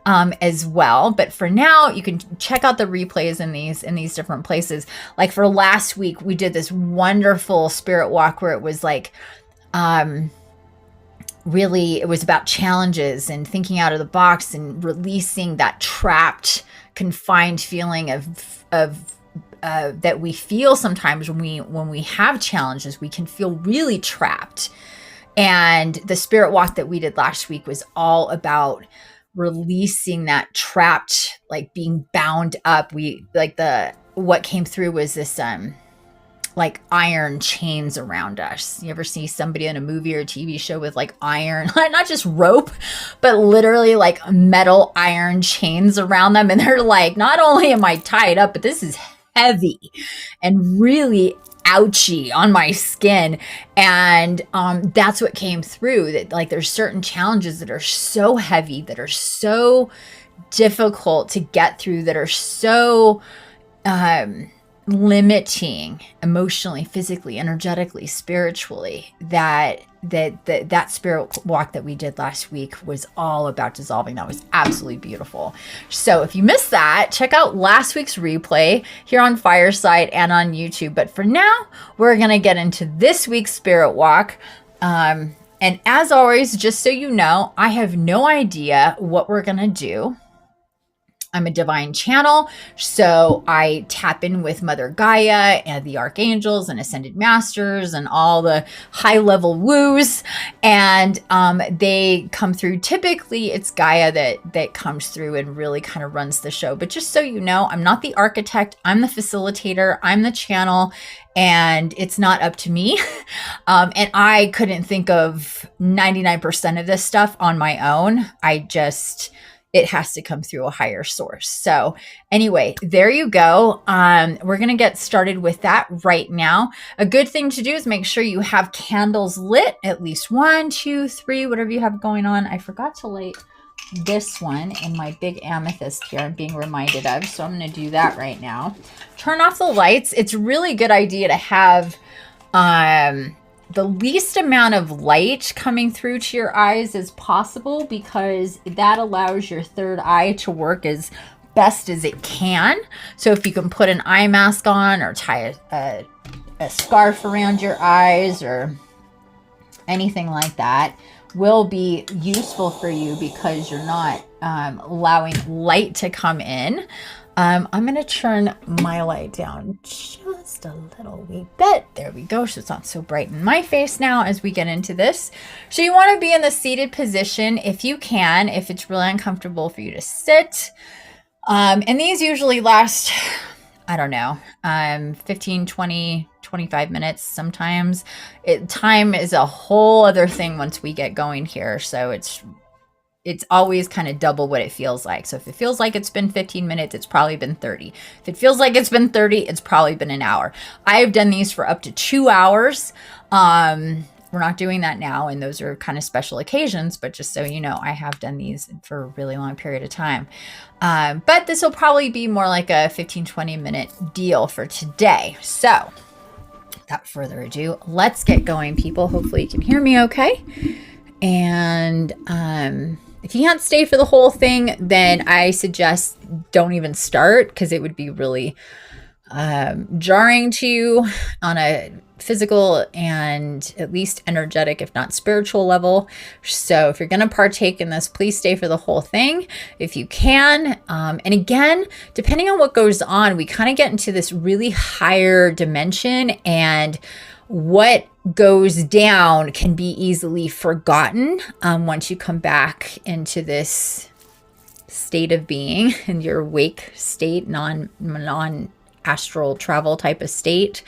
as well. But for now, you can check out the replays in these different places. Like for last week, we did this wonderful spirit walk where it was like, really, it was about challenges and thinking out of the box and releasing that trapped, confined feeling of that we feel sometimes when we have challenges. We can feel really trapped. And the spirit walk that we did last week was all about releasing that trapped, like being bound up. What came through was this like iron chains around us. You ever see somebody in a movie or a TV show with like iron, not just rope, but literally like metal iron chains around them? And they're like, not only am I tied up, but this is heavy and really ouchy on my skin. And that's what came through, that like there's certain challenges that are so heavy, that are so difficult to get through, that are so limiting emotionally, physically, energetically, spiritually, that spirit walk that we did last week was all about dissolving. That was absolutely beautiful. So if you missed that, check out last week's replay here on Fireside and on YouTube. But for now, we're going to get into this week's spirit walk. And as always, just so you know, I have no idea what we're going to do. I'm a divine channel, so I tap in with Mother Gaia and the Archangels and Ascended Masters and all the high-level woos, and they come through. Typically, it's Gaia that comes through and really kind of runs the show. But just so you know, I'm not the architect. I'm the facilitator. I'm the channel, and it's not up to me. And I couldn't think of 99% of this stuff on my own. It has to come through a higher source. So anyway, there you go. We're going to get started with that right now. A good thing to do is make sure you have candles lit, at least 1, 2, 3, whatever you have going on. I forgot to light this one in my big amethyst here I'm being reminded of. So I'm going to do that right now. Turn off the lights. It's a really good idea to have the least amount of light coming through to your eyes as possible, because that allows your third eye to work as best as it can. So if you can put an eye mask on or tie a scarf around your eyes or anything like that, will be useful for you, because you're not allowing light to come in. I'm going to turn my light down just a little wee bit. There we go. So it's not so bright in my face now as we get into this. So you want to be in the seated position if you can, if it's really uncomfortable for you to sit. And these usually last, I don't know, 15, 20, 25 minutes sometimes. Time is a whole other thing once we get going here. So it's always kind of double what it feels like. So if it feels like it's been 15 minutes, it's probably been 30. If it feels like it's been 30, it's probably been an hour. I've done these for up to 2 hours. We're not doing that now, and those are kind of special occasions, but just so you know, I have done these for a really long period of time. But this will probably be more like a 15, 20 minute deal for today. So without further ado, let's get going, people. Hopefully you can hear me okay. And if you can't stay for the whole thing, then I suggest don't even start, because it would be really jarring to you on a physical and at least energetic, if not spiritual level. So if you're going to partake in this, please stay for the whole thing if you can. And again, depending on what goes on, we kind of get into this really higher dimension, and what goes down can be easily forgotten once you come back into this state of being in your wake state, non astral travel type of state.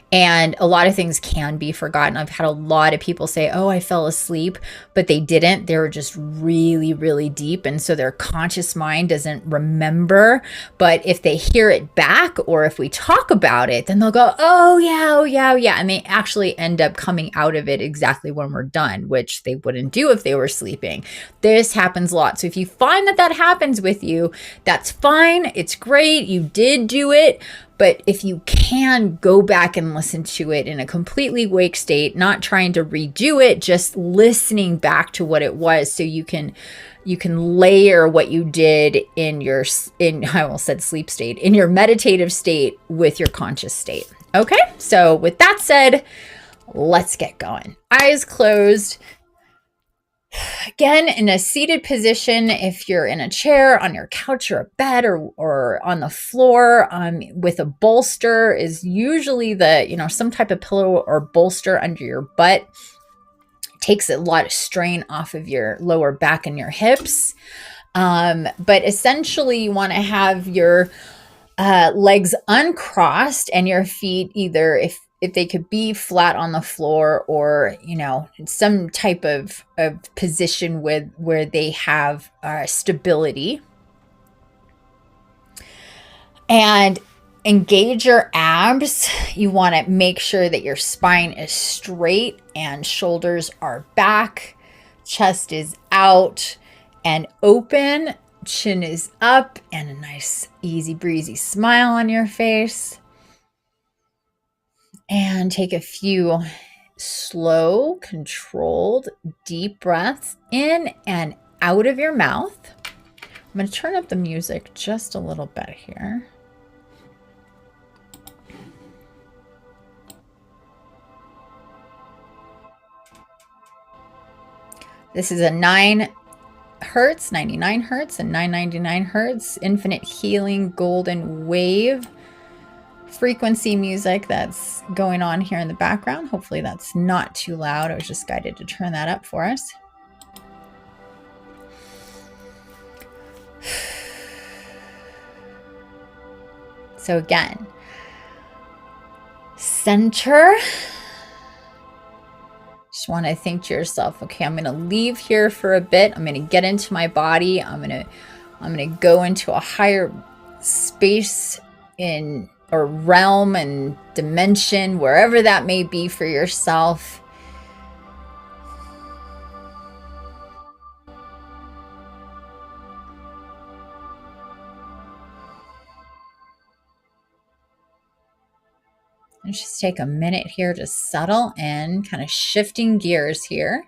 And a lot of things can be forgotten. I've had a lot of people say, oh, I fell asleep, but they didn't. They were just really, really deep. And so their conscious mind doesn't remember. But if they hear it back, or if we talk about it, then they'll go, oh yeah, oh yeah, oh yeah. And they actually end up coming out of it exactly when we're done, which they wouldn't do if they were sleeping. This happens a lot. So if you find that that happens with you, that's fine. It's great. You did do it. But if you can, go back and listen to it in a completely wake state, not trying to redo it, just listening back to what it was, so you can layer what you did in your, I almost said sleep state, in your meditative state with your conscious state. Okay, so with that said, let's get going. Eyes closed. Again, in a seated position, if you're in a chair, on your couch or a bed, or on the floor, with a bolster is usually some type of pillow or bolster under your butt. It takes a lot of strain off of your lower back and your hips. But essentially you want to have your legs uncrossed and your feet either, if they could be flat on the floor, or some type of position where they have stability, and engage your abs. You want to make sure that your spine is straight and shoulders are back, chest is out and open, chin is up, and a nice easy breezy smile on your face. And take a few slow, controlled, deep breaths in and out of your mouth. I'm going to turn up the music just a little bit here. This is a 9 hertz, 99 hertz, and 999 hertz infinite healing golden wave frequency music that's going on here in the background. Hopefully that's not too loud. I was just guided to turn that up for us. So again, center. Just want to think to yourself, okay, I'm going to leave here for a bit. I'm going to get into my body. I'm going to go into a higher space or realm and dimension, wherever that may be for yourself. And just take a minute here to settle in, kind of shifting gears here.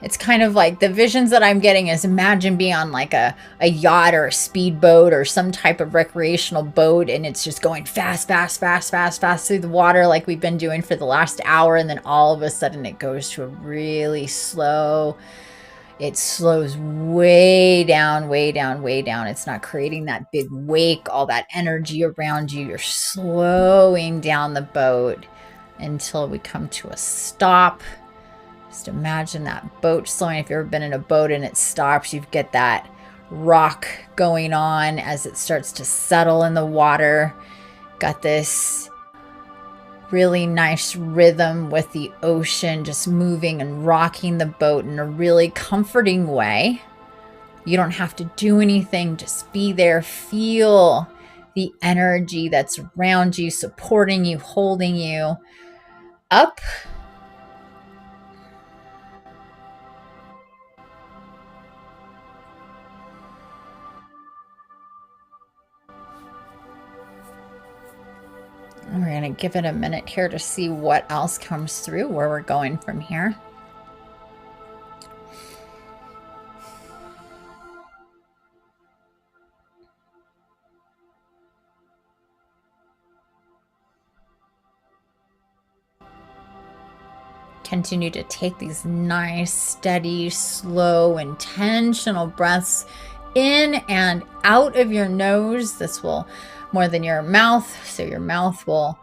It's kind of like the visions that I'm getting is, imagine being on like a yacht or a speedboat or some type of recreational boat, and it's just going fast, fast, fast, fast, fast through the water like we've been doing for the last hour, and then all of a sudden it goes to a really slow, it slows way down, way down, way down. It's not creating that big wake, all that energy around you. You're slowing down the boat until we come to a stop. Just imagine that boat slowing. If you've ever been in a boat and it stops, you get that rock going on as it starts to settle in the water. Got this really nice rhythm with the ocean just moving and rocking the boat in a really comforting way. You don't have to do anything, just be there. Feel the energy that's around you, supporting you, holding you up. We're going to give it a minute here to see what else comes through, where we're going from here. continue to take these nice, steady, slow, intentional breaths in and out of your nose. This will more than your mouth. So your mouth will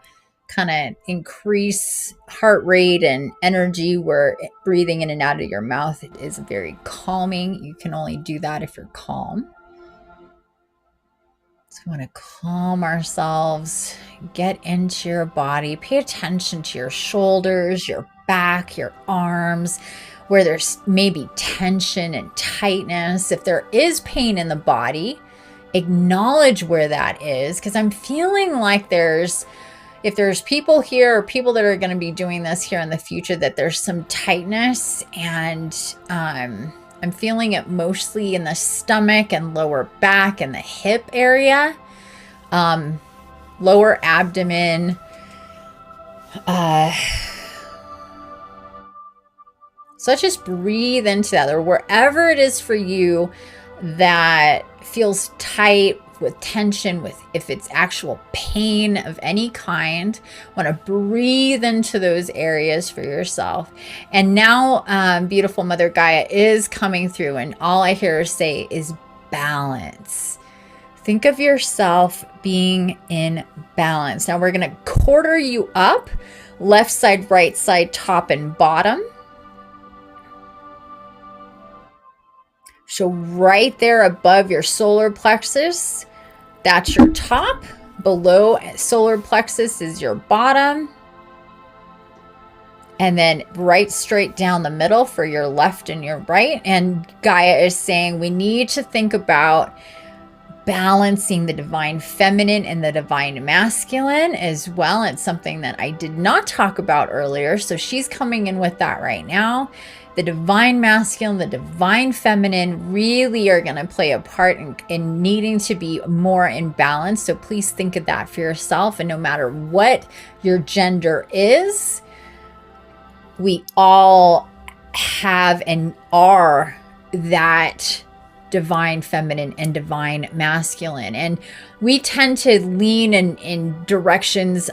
kind of increase heart rate and energy, where breathing in and out of your mouth is very calming. You can only do that if you're calm. So we want to calm ourselves, get into your body, pay attention to your shoulders, your back, your arms, where there's maybe tension and tightness. If there is pain in the body, acknowledge where that is, because I'm feeling like if there's people here or people that are going to be doing this here in the future, that there's some tightness, and I'm feeling it mostly in the stomach and lower back and the hip area, lower abdomen. So just breathe into that, or wherever it is for you that feels tight, with tension, with if it's actual pain of any kind. Want to breathe into those areas for yourself. And now beautiful Mother Gaia is coming through, and all I hear her say is balance. Think of yourself being in balance. Now we're going to quarter you up, left side, right side, top and bottom. So right there above your solar plexus, that's your top. Below solar plexus is your bottom. And then right straight down the middle for your left and your right. And Gaia is saying we need to think about balancing the divine feminine and the divine masculine as well. It's something that I did not talk about earlier. So she's coming in with that right now. The divine masculine, the divine feminine really are going to play a part in needing to be more in balance. So please think of that for yourself. And no matter what your gender is, we all have and are that divine feminine and divine masculine. And we tend to lean in directions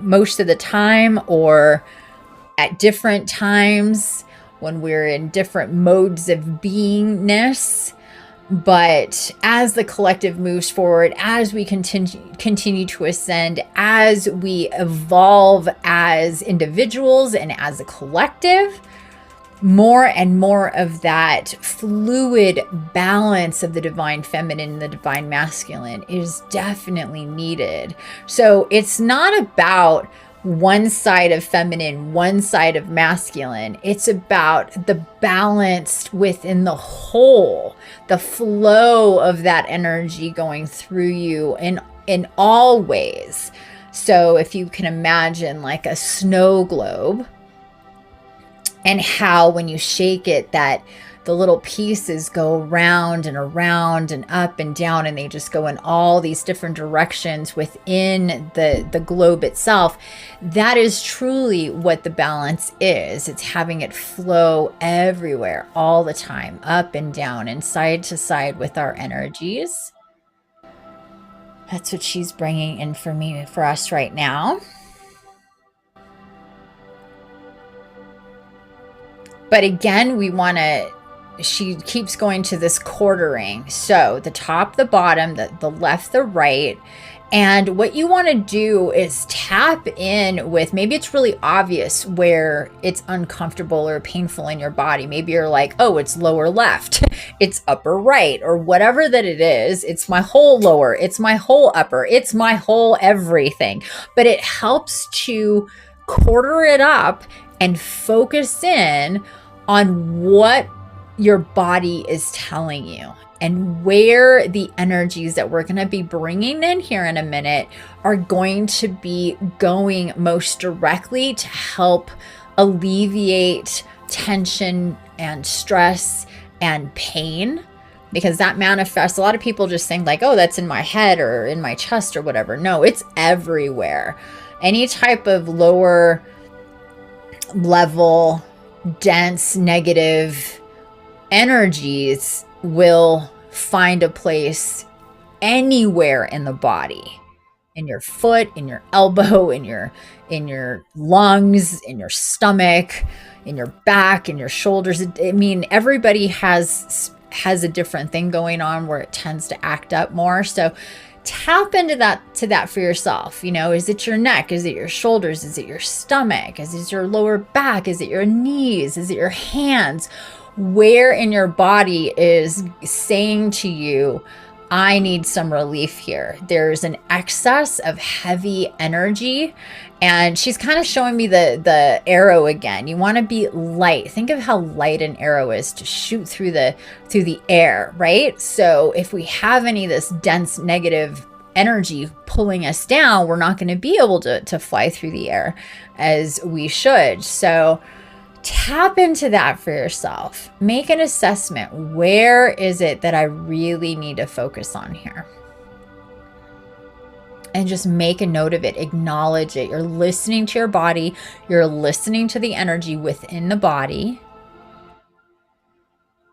most of the time, or at different times, when we're in different modes of beingness. But as the collective moves forward, as we continue to ascend, as we evolve as individuals and as a collective, more and more of that fluid balance of the divine feminine and the divine masculine is definitely needed. So it's not about one side of feminine, one side of masculine. It's about the balance within the whole, the flow of that energy going through you in all ways. So if you can imagine like a snow globe, and how when you shake it, that the little pieces go around and around and up and down, and they just go in all these different directions within the globe itself. That is truly what the balance is. It's having it flow everywhere all the time, up and down and side to side with our energies. That's what she's bringing in for us right now. But again, she keeps going to this quartering. So the top, the bottom, the left, the right. And what you want to do is tap in with, maybe it's really obvious where it's uncomfortable or painful in your body. Maybe you're like, oh, it's lower left, it's upper right, or whatever that it is. It's my whole lower, it's my whole upper, it's my whole everything. But it helps to quarter it up and focus in on what your body is telling you, and where the energies that we're going to be bringing in here in a minute are going to be going most directly to help alleviate tension and stress and pain. Because that manifests, a lot of people just think like, oh, that's in my head or in my chest or whatever. No, it's everywhere. Any type of lower level, dense, negative energies will find a place anywhere in the body. in your foot, in your elbow, in your lungs, in your stomach, in your back, in your shoulders. I mean, everybody has a different thing going on where it tends to act up more. So tap into that for yourself. You know, is it your neck? Is it your shoulders? Is it your stomach? Is it your lower back? Is it your knees? Is it your hands? Where in your body is saying to you, I need some relief here? There's an excess of heavy energy. And she's kind of showing me the arrow again. You want to be light. Think of how light an arrow is to shoot through the air, right? So if we have any of this dense negative energy pulling us down, we're not going to be able to fly through the air as we should. So tap into that for yourself. Make an assessment. Where is it that I really need to focus on here? And just make a note of it. Acknowledge it. You're listening to your body. You're listening to the energy within the body.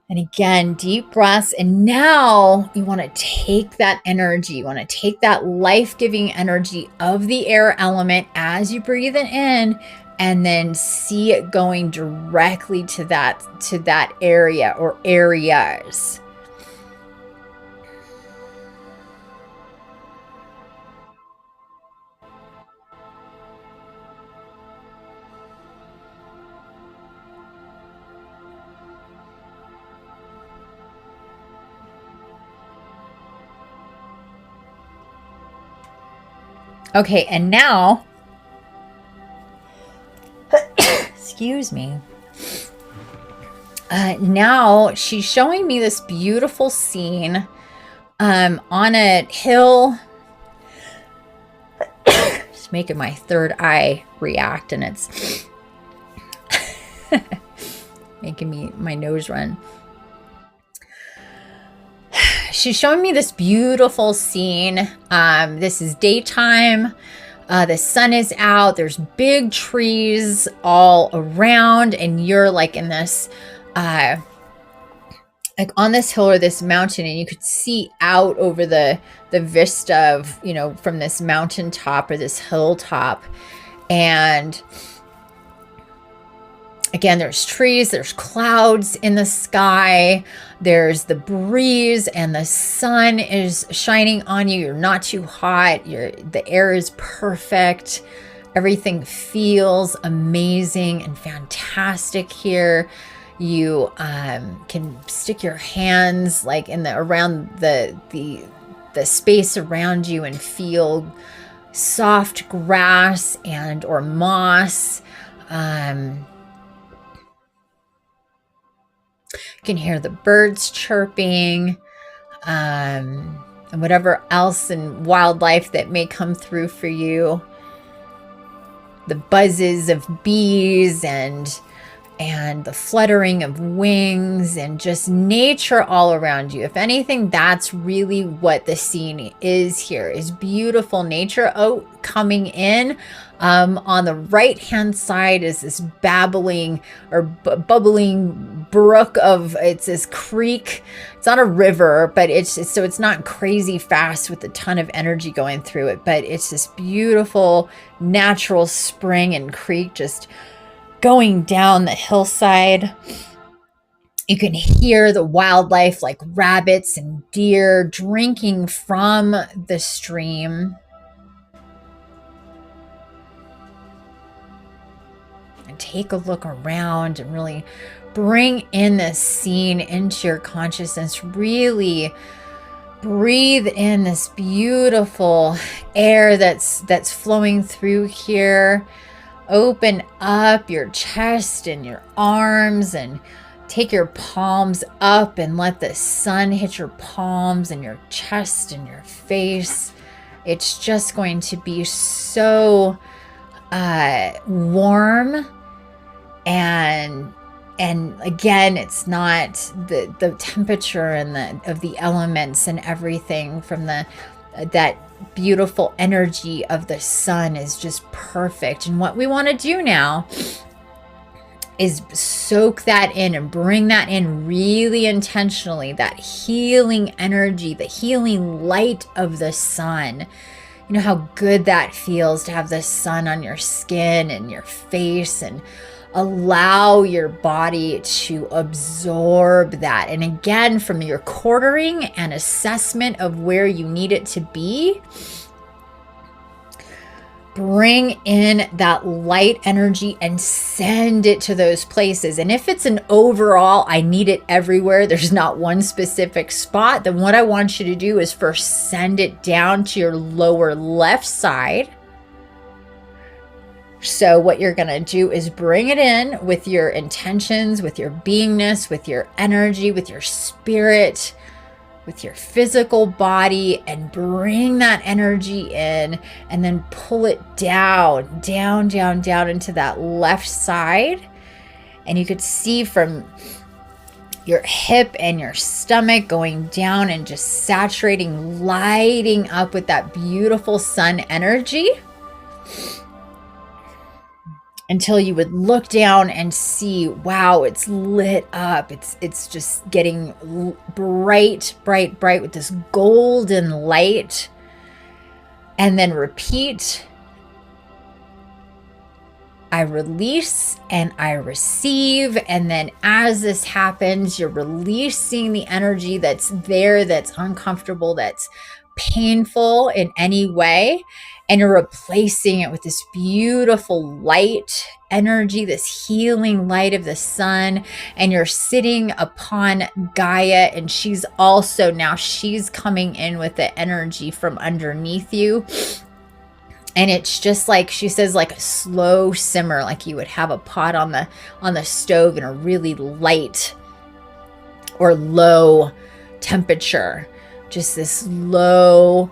And again, deep breaths. And now you want to take that energy. You want to take that life-giving energy of the air element as you breathe it in, and then see it going directly to that area or areas. Okay, and now, excuse me. Now she's showing me this beautiful scene on a hill. Just making my third eye react, and it's making my nose run. She's showing me this beautiful scene. This is daytime. The sun is out. There's big trees all around, and you're like in this, like on this hill or this mountain, and you could see out over the vista of, you know, from this mountaintop or this hilltop. And again, there's trees, there's clouds in the sky, there's the breeze, and the sun is shining on you. You're not too hot. The air is perfect. Everything feels amazing and fantastic here. You can stick your hands like around the space around you and feel soft grass or moss. You can hear the birds chirping, and whatever else in wildlife that may come through for you. The buzzes of bees and the fluttering of wings, and just nature all around you. If anything, that's really what the scene is here, is beautiful nature. Oh, coming in. On the right hand side is this babbling or bubbling brook it's this creek. It's not a river, but so it's not crazy fast with a ton of energy going through it, but it's this beautiful natural spring and creek just going down the hillside. You can hear the wildlife like rabbits and deer drinking from the stream. And take a look around and really bring in this scene into your consciousness. Really breathe in this beautiful air that's flowing through here. Open up your chest and your arms, and take your palms up and let the sun hit your palms and your chest and your face. It's just going to be so warm, and again, it's not the temperature and of the elements and everything from that beautiful energy of the sun is just perfect. And what we want to do now is soak that in and bring that in really intentionally, that healing energy, the healing light of the sun. You You know how good that feels to have the sun on your skin and your face, and allow your body to absorb that. And again, from your quartering and assessment of where you need it to be, bring in that light energy and send it to those places. And if it's an overall, I need it everywhere, there's not one specific spot, then what I want you to do is first send it down to your lower left side. So what you're going to do is bring it in with your intentions, with your beingness, with your energy, with your spirit, with your physical body, and bring that energy in, and then pull it down, down, down, down into that left side. And you could see from your hip and your stomach going down and just saturating, lighting up with that beautiful sun energy, until you would look down and see, wow, it's lit up. It's just getting bright, bright, bright with this golden light. And then repeat, I release and I receive. And then as this happens, you're releasing the energy that's there, that's uncomfortable, that's painful in any way. And you're replacing it with this beautiful light energy, this healing light of the sun. And you're sitting upon Gaia, and she's also now, she's coming in with the energy from underneath you. And it's just like, she says, like a slow simmer, like you would have a pot on the stove in a really light or low temperature. Just this low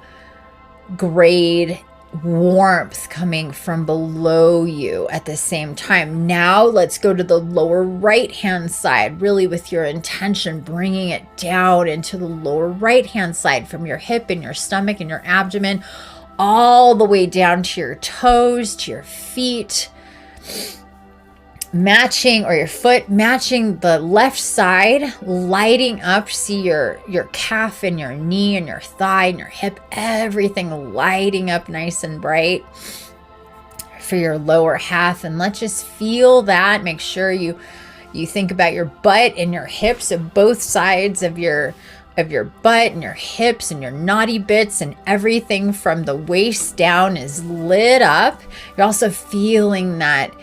grade warmth coming from below you at the same time. Now let's go to the lower right hand side, really with your intention, bringing it down into the lower right hand side, from your hip and your stomach and your abdomen, all the way down to your toes, to your feet, matching, or your foot matching the left side, lighting up. See your calf and your knee and your thigh and your hip, everything lighting up nice and bright for your lower half. And let's just feel that. Make sure you think about your butt and your hips, of both sides of your butt and your hips and your naughty bits, and everything from the waist down is lit up. You're also feeling that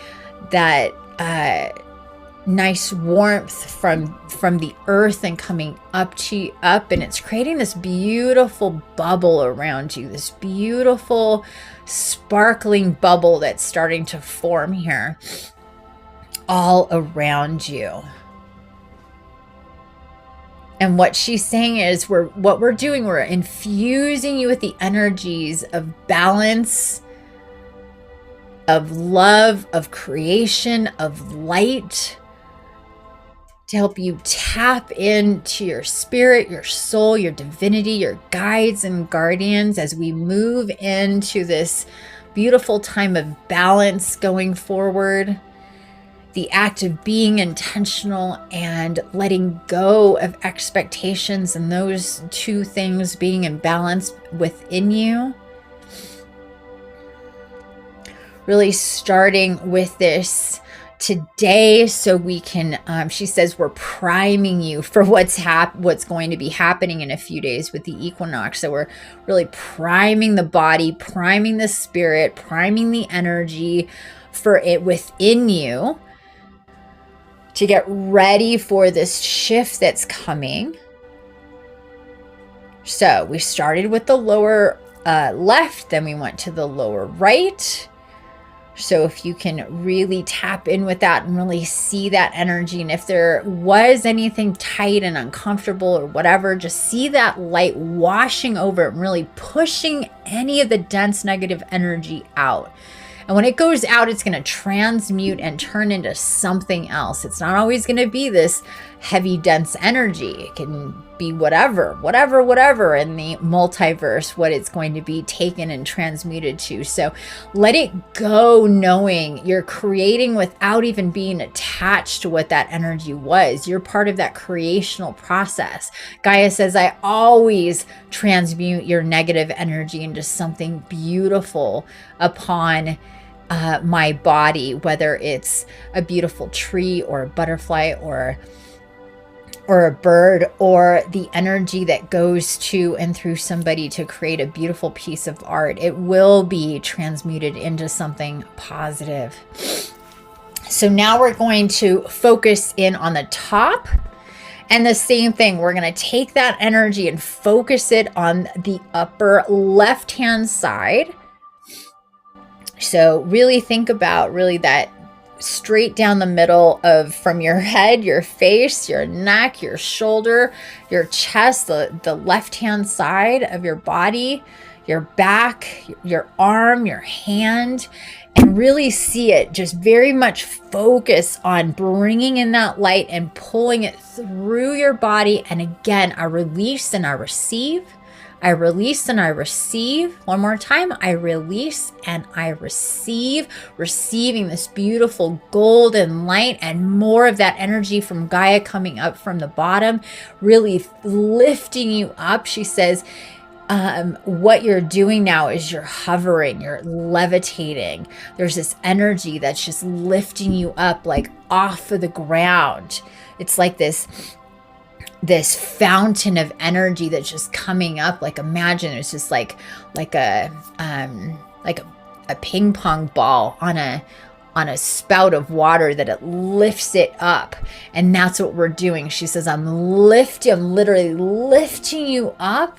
nice warmth from the earth and coming up to you, and it's creating this beautiful bubble around you, this beautiful sparkling bubble that's starting to form here all around you. And what she's saying is, we're infusing you with the energies of balance, of love, of creation, of light, to help you tap into your spirit, your soul, your divinity, your guides and guardians, as we move into this beautiful time of balance going forward. The act of being intentional and letting go of expectations, and those two things being in balance within you. Really starting with this today, so we can, she says, we're priming you for what's going to be happening in a few days with the equinox. So we're really priming the body, priming the spirit, priming the energy for it within you, to get ready for this shift that's coming. So we started with the lower left, then we went to the lower right. So if you can really tap in with that and really see that energy, and if there was anything tight and uncomfortable or whatever, just see that light washing over it and really pushing any of the dense negative energy out. And when it goes out, it's going to transmute and turn into something else. It's not always going to be this heavy, dense energy. It can be whatever in the multiverse, what it's going to be taken and transmuted to. So let it go, knowing you're creating without even being attached to what that energy was. You're part of that creational process. Gaia says, I always transmute your negative energy into something beautiful upon my body, whether it's a beautiful tree or a butterfly or a bird, or the energy that goes to and through somebody to create a beautiful piece of art. It will be transmuted into something positive. So now we're going to focus in on the top. And the same thing, we're going to take that energy and focus it on the upper left-hand side. So really think about that straight down the middle of, from your head, your face, your neck, your shoulder, your chest, the left-hand side of your body, your back, your arm, your hand, and really see it. Just very much focus on bringing in that light and pulling it through your body. And again, I release and I receive. I release and I receive. One more time. I release and I receive, receiving this beautiful golden light and more of that energy from Gaia coming up from the bottom, really lifting you up. She says, what you're doing now is you're hovering, you're levitating. There's this energy that's just lifting you up, like off of the ground. It's like this fountain of energy that's just coming up. Like, imagine it's just like a ping pong ball on a spout of water that it lifts it up. And that's what we're doing. She says, I'm literally lifting you up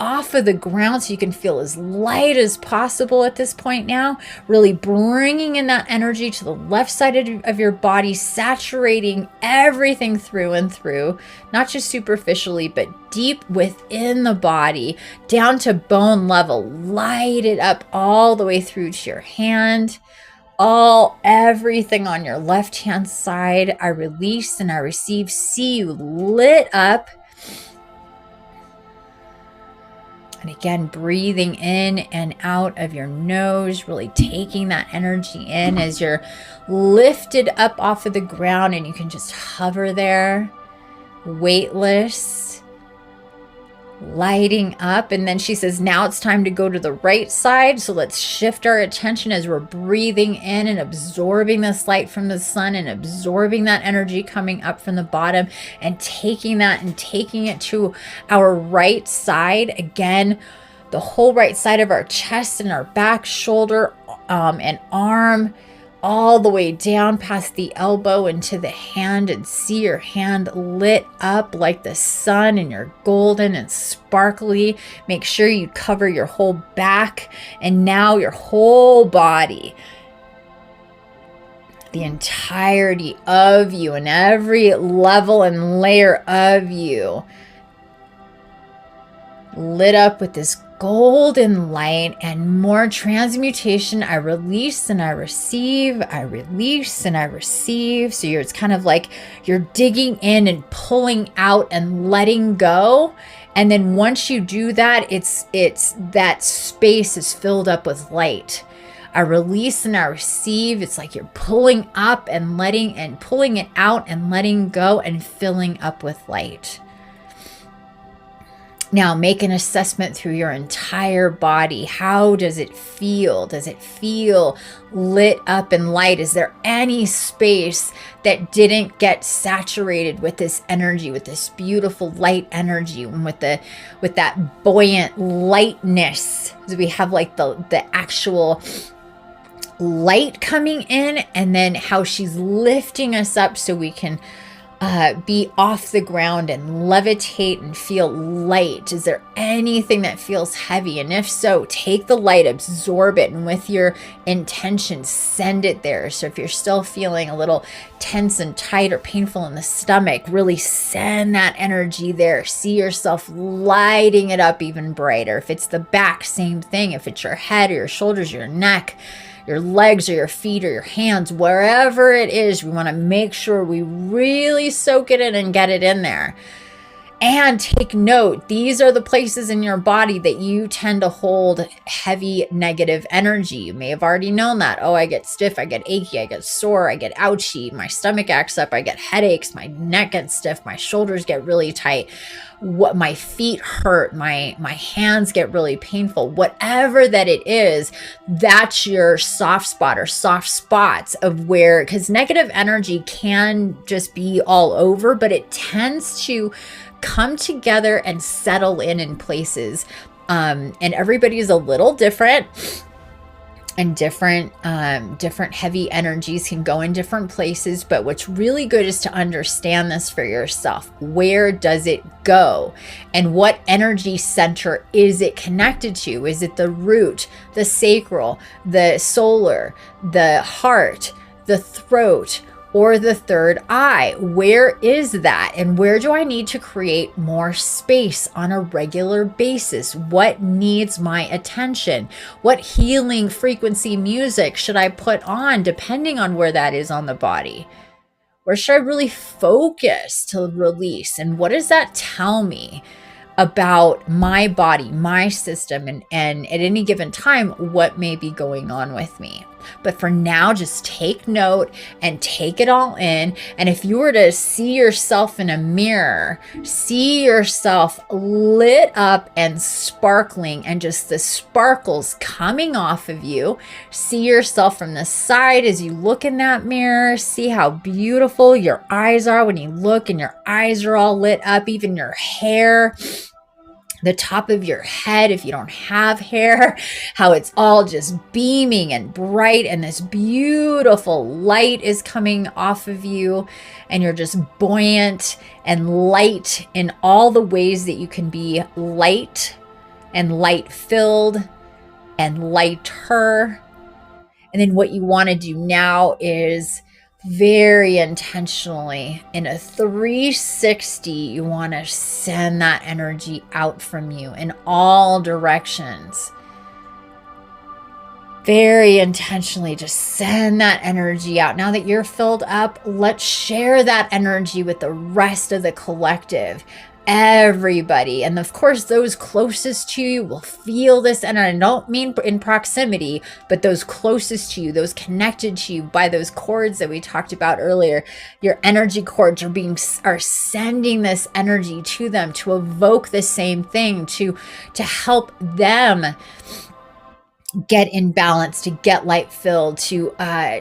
off of the ground so you can feel as light as possible at this point now, really bringing in that energy to the left side of your body, saturating everything through and through, not just superficially, but deep within the body, down to bone level. Light it up all the way through to your hand, everything on your left hand side. I release and I receive. See you lit up. And again, breathing in and out of your nose, really taking that energy in as you're lifted up off of the ground, and you can just hover there, weightless, lighting up. And then she says, now it's time to go to the right side. So let's shift our attention as we're breathing in and absorbing this light from the sun and absorbing that energy coming up from the bottom and taking that and taking it to our right side. Again, the whole right side of our chest and our back, shoulder, and arm, all the way down past the elbow into the hand, and see your hand lit up like the sun, and you're golden and sparkly. Make sure you cover your whole back and now your whole body, the entirety of you and every level and layer of you lit up with this golden light and more transmutation. I release and I receive. I release and I receive. So it's kind of like you're digging in and pulling out and letting go. And then once you do that, it's that space is filled up with light. I release and I receive. It's like you're pulling up and letting, and pulling it out and letting go and filling up with light. Now make an assessment through your entire body. How does it feel? Does it feel lit up and light? Is there any space that didn't get saturated with this energy, with this beautiful light energy, and with that buoyant lightness? So we have like the actual light coming in, and then how she's lifting us up so we can be off the ground and levitate and feel light. Is there anything that feels heavy? And if so, take the light, absorb it, and with your intention, send it there. So if you're still feeling a little tense and tight or painful in the stomach, really send that energy there. See yourself lighting it up even brighter. If it's the back, same thing. If it's your head or your shoulders, your neck, your legs or your feet or your hands, wherever it is. We want to make sure we really soak it in and get it in there. And take note, these are the places in your body that you tend to hold heavy negative energy. You may have already known that. Oh, I get stiff, I get achy, I get sore, I get ouchy, my stomach acts up, I get headaches, my neck gets stiff, my shoulders get really tight, my feet hurt, my hands get really painful. Whatever that it is, that's your soft spot or soft spots of where, because negative energy can just be all over, but it tends to come together and settle in places. And everybody is a little different, and different heavy energies can go in different places. But what's really good is to understand this for yourself. Where does it go? And what energy center is it connected to? Is it the root, the sacral, the solar, the heart, the throat, or the third eye? Where is that? And where do I need to create more space on a regular basis? What needs my attention? What healing frequency music should I put on depending on where that is on the body? Where should I really focus to release? And what does that tell me about my body, my system, and at any given time, what may be going on with me? But for now, just take note and take it all in. And if you were to see yourself in a mirror, see yourself lit up and sparkling and just the sparkles coming off of you, see yourself from the side as you look in that mirror, see how beautiful your eyes are when you look and your eyes are all lit up, even your hair, the top of your head, if you don't have hair, how it's all just beaming and bright, and this beautiful light is coming off of you, and you're just buoyant and light in all the ways that you can be light and light filled and lighter. And then what you want to do now is very intentionally, in a 360, you want to send that energy out from you in all directions. Very intentionally, just send that energy out. Now that you're filled up, let's share that energy with the rest of the collective. Everybody. And of course, those closest to you will feel this. And I don't mean in proximity, but those closest to you, those connected to you by those cords that we talked about earlier, your energy cords are sending this energy to them to evoke the same thing, to help them get in balance, to get light filled, to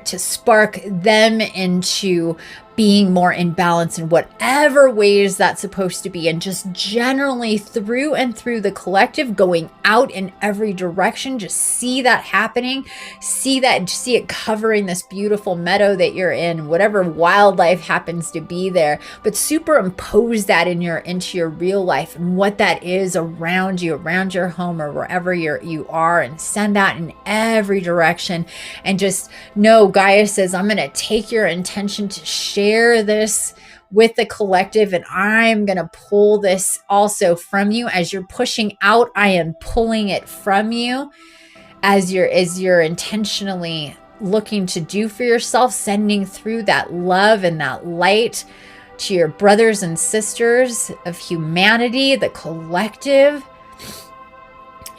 spark them into being more in balance in whatever ways that's supposed to be. And just generally through and through the collective, going out in every direction, just see that happening, see it covering this beautiful meadow that you're in, whatever wildlife happens to be there, but superimpose that into your real life and what that is around you, around your home or wherever you are, and send that in every direction. And just know, Gaia says, I'm going to take your intention to share this with the collective, and I'm going to pull this also from you. As you're pushing out, I am pulling it from you. As you're intentionally looking to do for yourself, sending through that love and that light to your brothers and sisters of humanity, the collective.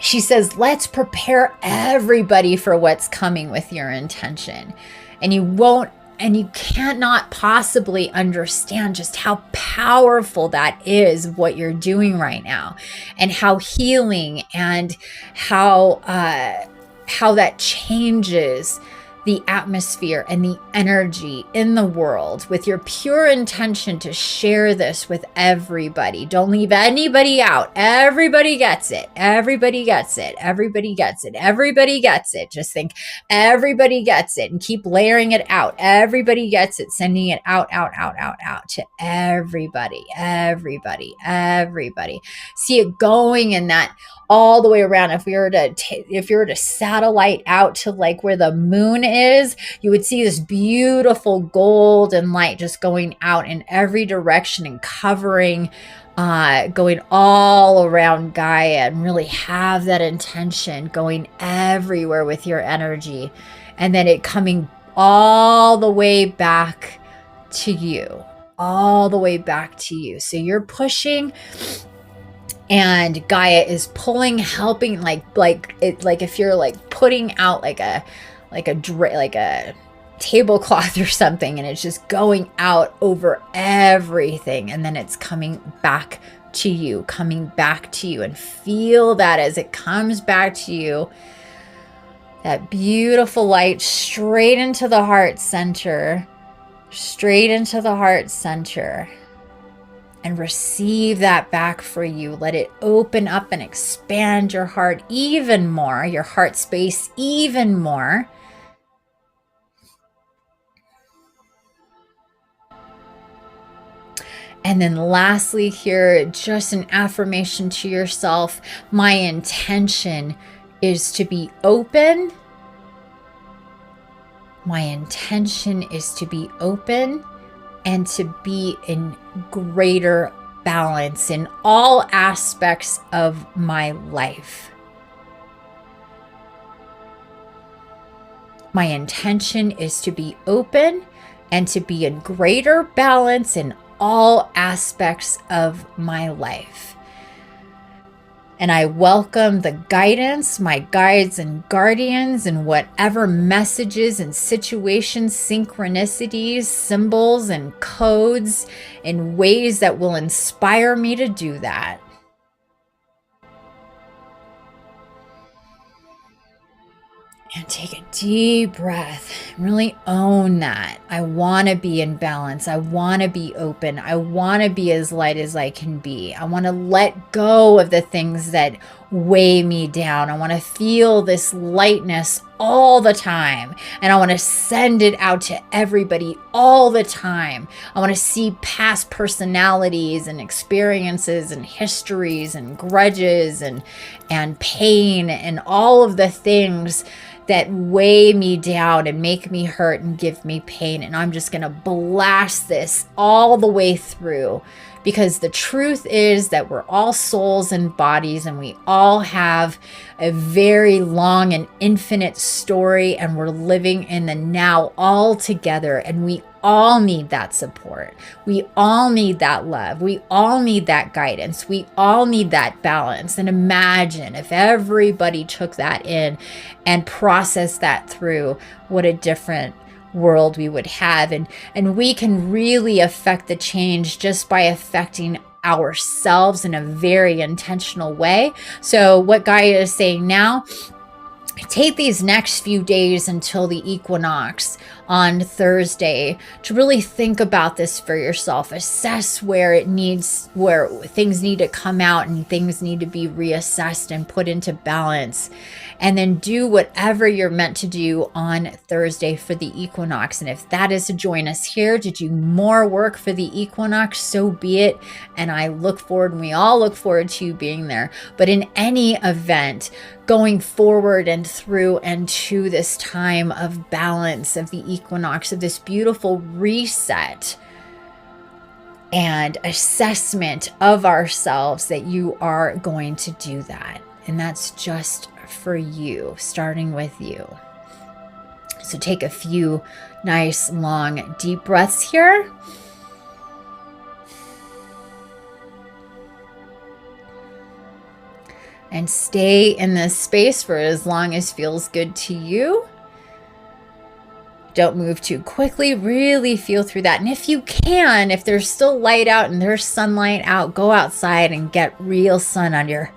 She says, let's prepare everybody for what's coming with your intention. And you cannot possibly understand just how powerful that is, what you're doing right now, and how healing and how that changes the atmosphere and the energy in the world with your pure intention to share this with everybody. Don't leave anybody out. Everybody gets it. Everybody gets it. Everybody gets it. Everybody gets it. Just think everybody gets it and keep layering it out. Everybody gets it, sending it out to everybody, everybody, everybody. See it going in that all the way around. If you were to satellite out to like where the moon is, you would see this beautiful golden light just going out in every direction and covering, going all around Gaia, and really have that intention going everywhere with your energy. and then it coming all the way back to you, all the way back to you. So you're pushing, and Gaia is pulling, helping, like if you're like putting out like a tablecloth or something, and it's just going out over everything, and then it's coming back to you, and feel that as it comes back to you, that beautiful light straight into the heart center, and receive that back for you. Let it open up and expand your heart even more, your heart space even more. And then lastly here, just an affirmation to yourself. My intention is to be open. My intention is to be open and to be in greater balance in all aspects of my life. My intention is to be open and to be in greater balance in all aspects of my life. And I welcome the guidance, my guides and guardians, and whatever messages and situations, synchronicities, symbols, and codes in ways that will inspire me to do that. And take a deep breath. Really own that. I want to be in balance. I want to be open. I want to be as light as I can be. I want to let go of the things that weigh me down. I want to feel this lightness all the time. And I want to send it out to everybody all the time. I want to see past personalities and experiences and histories and grudges and pain and all of the things that weigh me down and make me hurt and give me pain. And I'm just going to blast this all the way through, because the truth is that we're all souls and bodies, and we all have a very long and infinite story, and we're living in the now all together, and we all need that support. We all need that love. We all need that guidance. We all need that balance. And imagine if everybody took that in and processed that through, what a different world we would have. And we can really affect the change just by affecting ourselves in a very intentional way. So what Gaia is saying now, take these next few days until the equinox on Thursday to really think about this for yourself. Assess where things need to come out and things need to be reassessed and put into balance. And then do whatever you're meant to do on Thursday for the equinox. And if that is to join us here to do more work for the equinox, so be it. And I look forward, and we all look forward to you being there. But in any event, going forward and through and to this time of balance, of the equinox, of this beautiful reset and assessment of ourselves, that you are going to do that. And that's just for you, starting with you. So take a few nice, long, deep breaths here. And stay in this space for as long as feels good to you. Don't move too quickly. Really feel through that. And if you can, if there's still light out and there's sunlight out, go outside and get real sun on your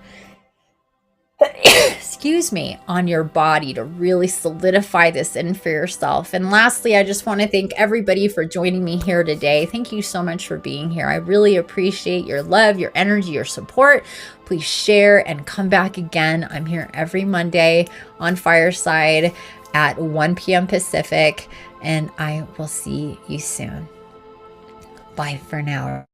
on your body to really solidify this in for yourself. And lastly, I just want to thank everybody for joining me here today. Thank you so much for being here. I really appreciate your love, your energy, your support. Please share and come back again. I'm here every Monday on Fireside at 1 p.m. Pacific, and I will see you soon. Bye for now.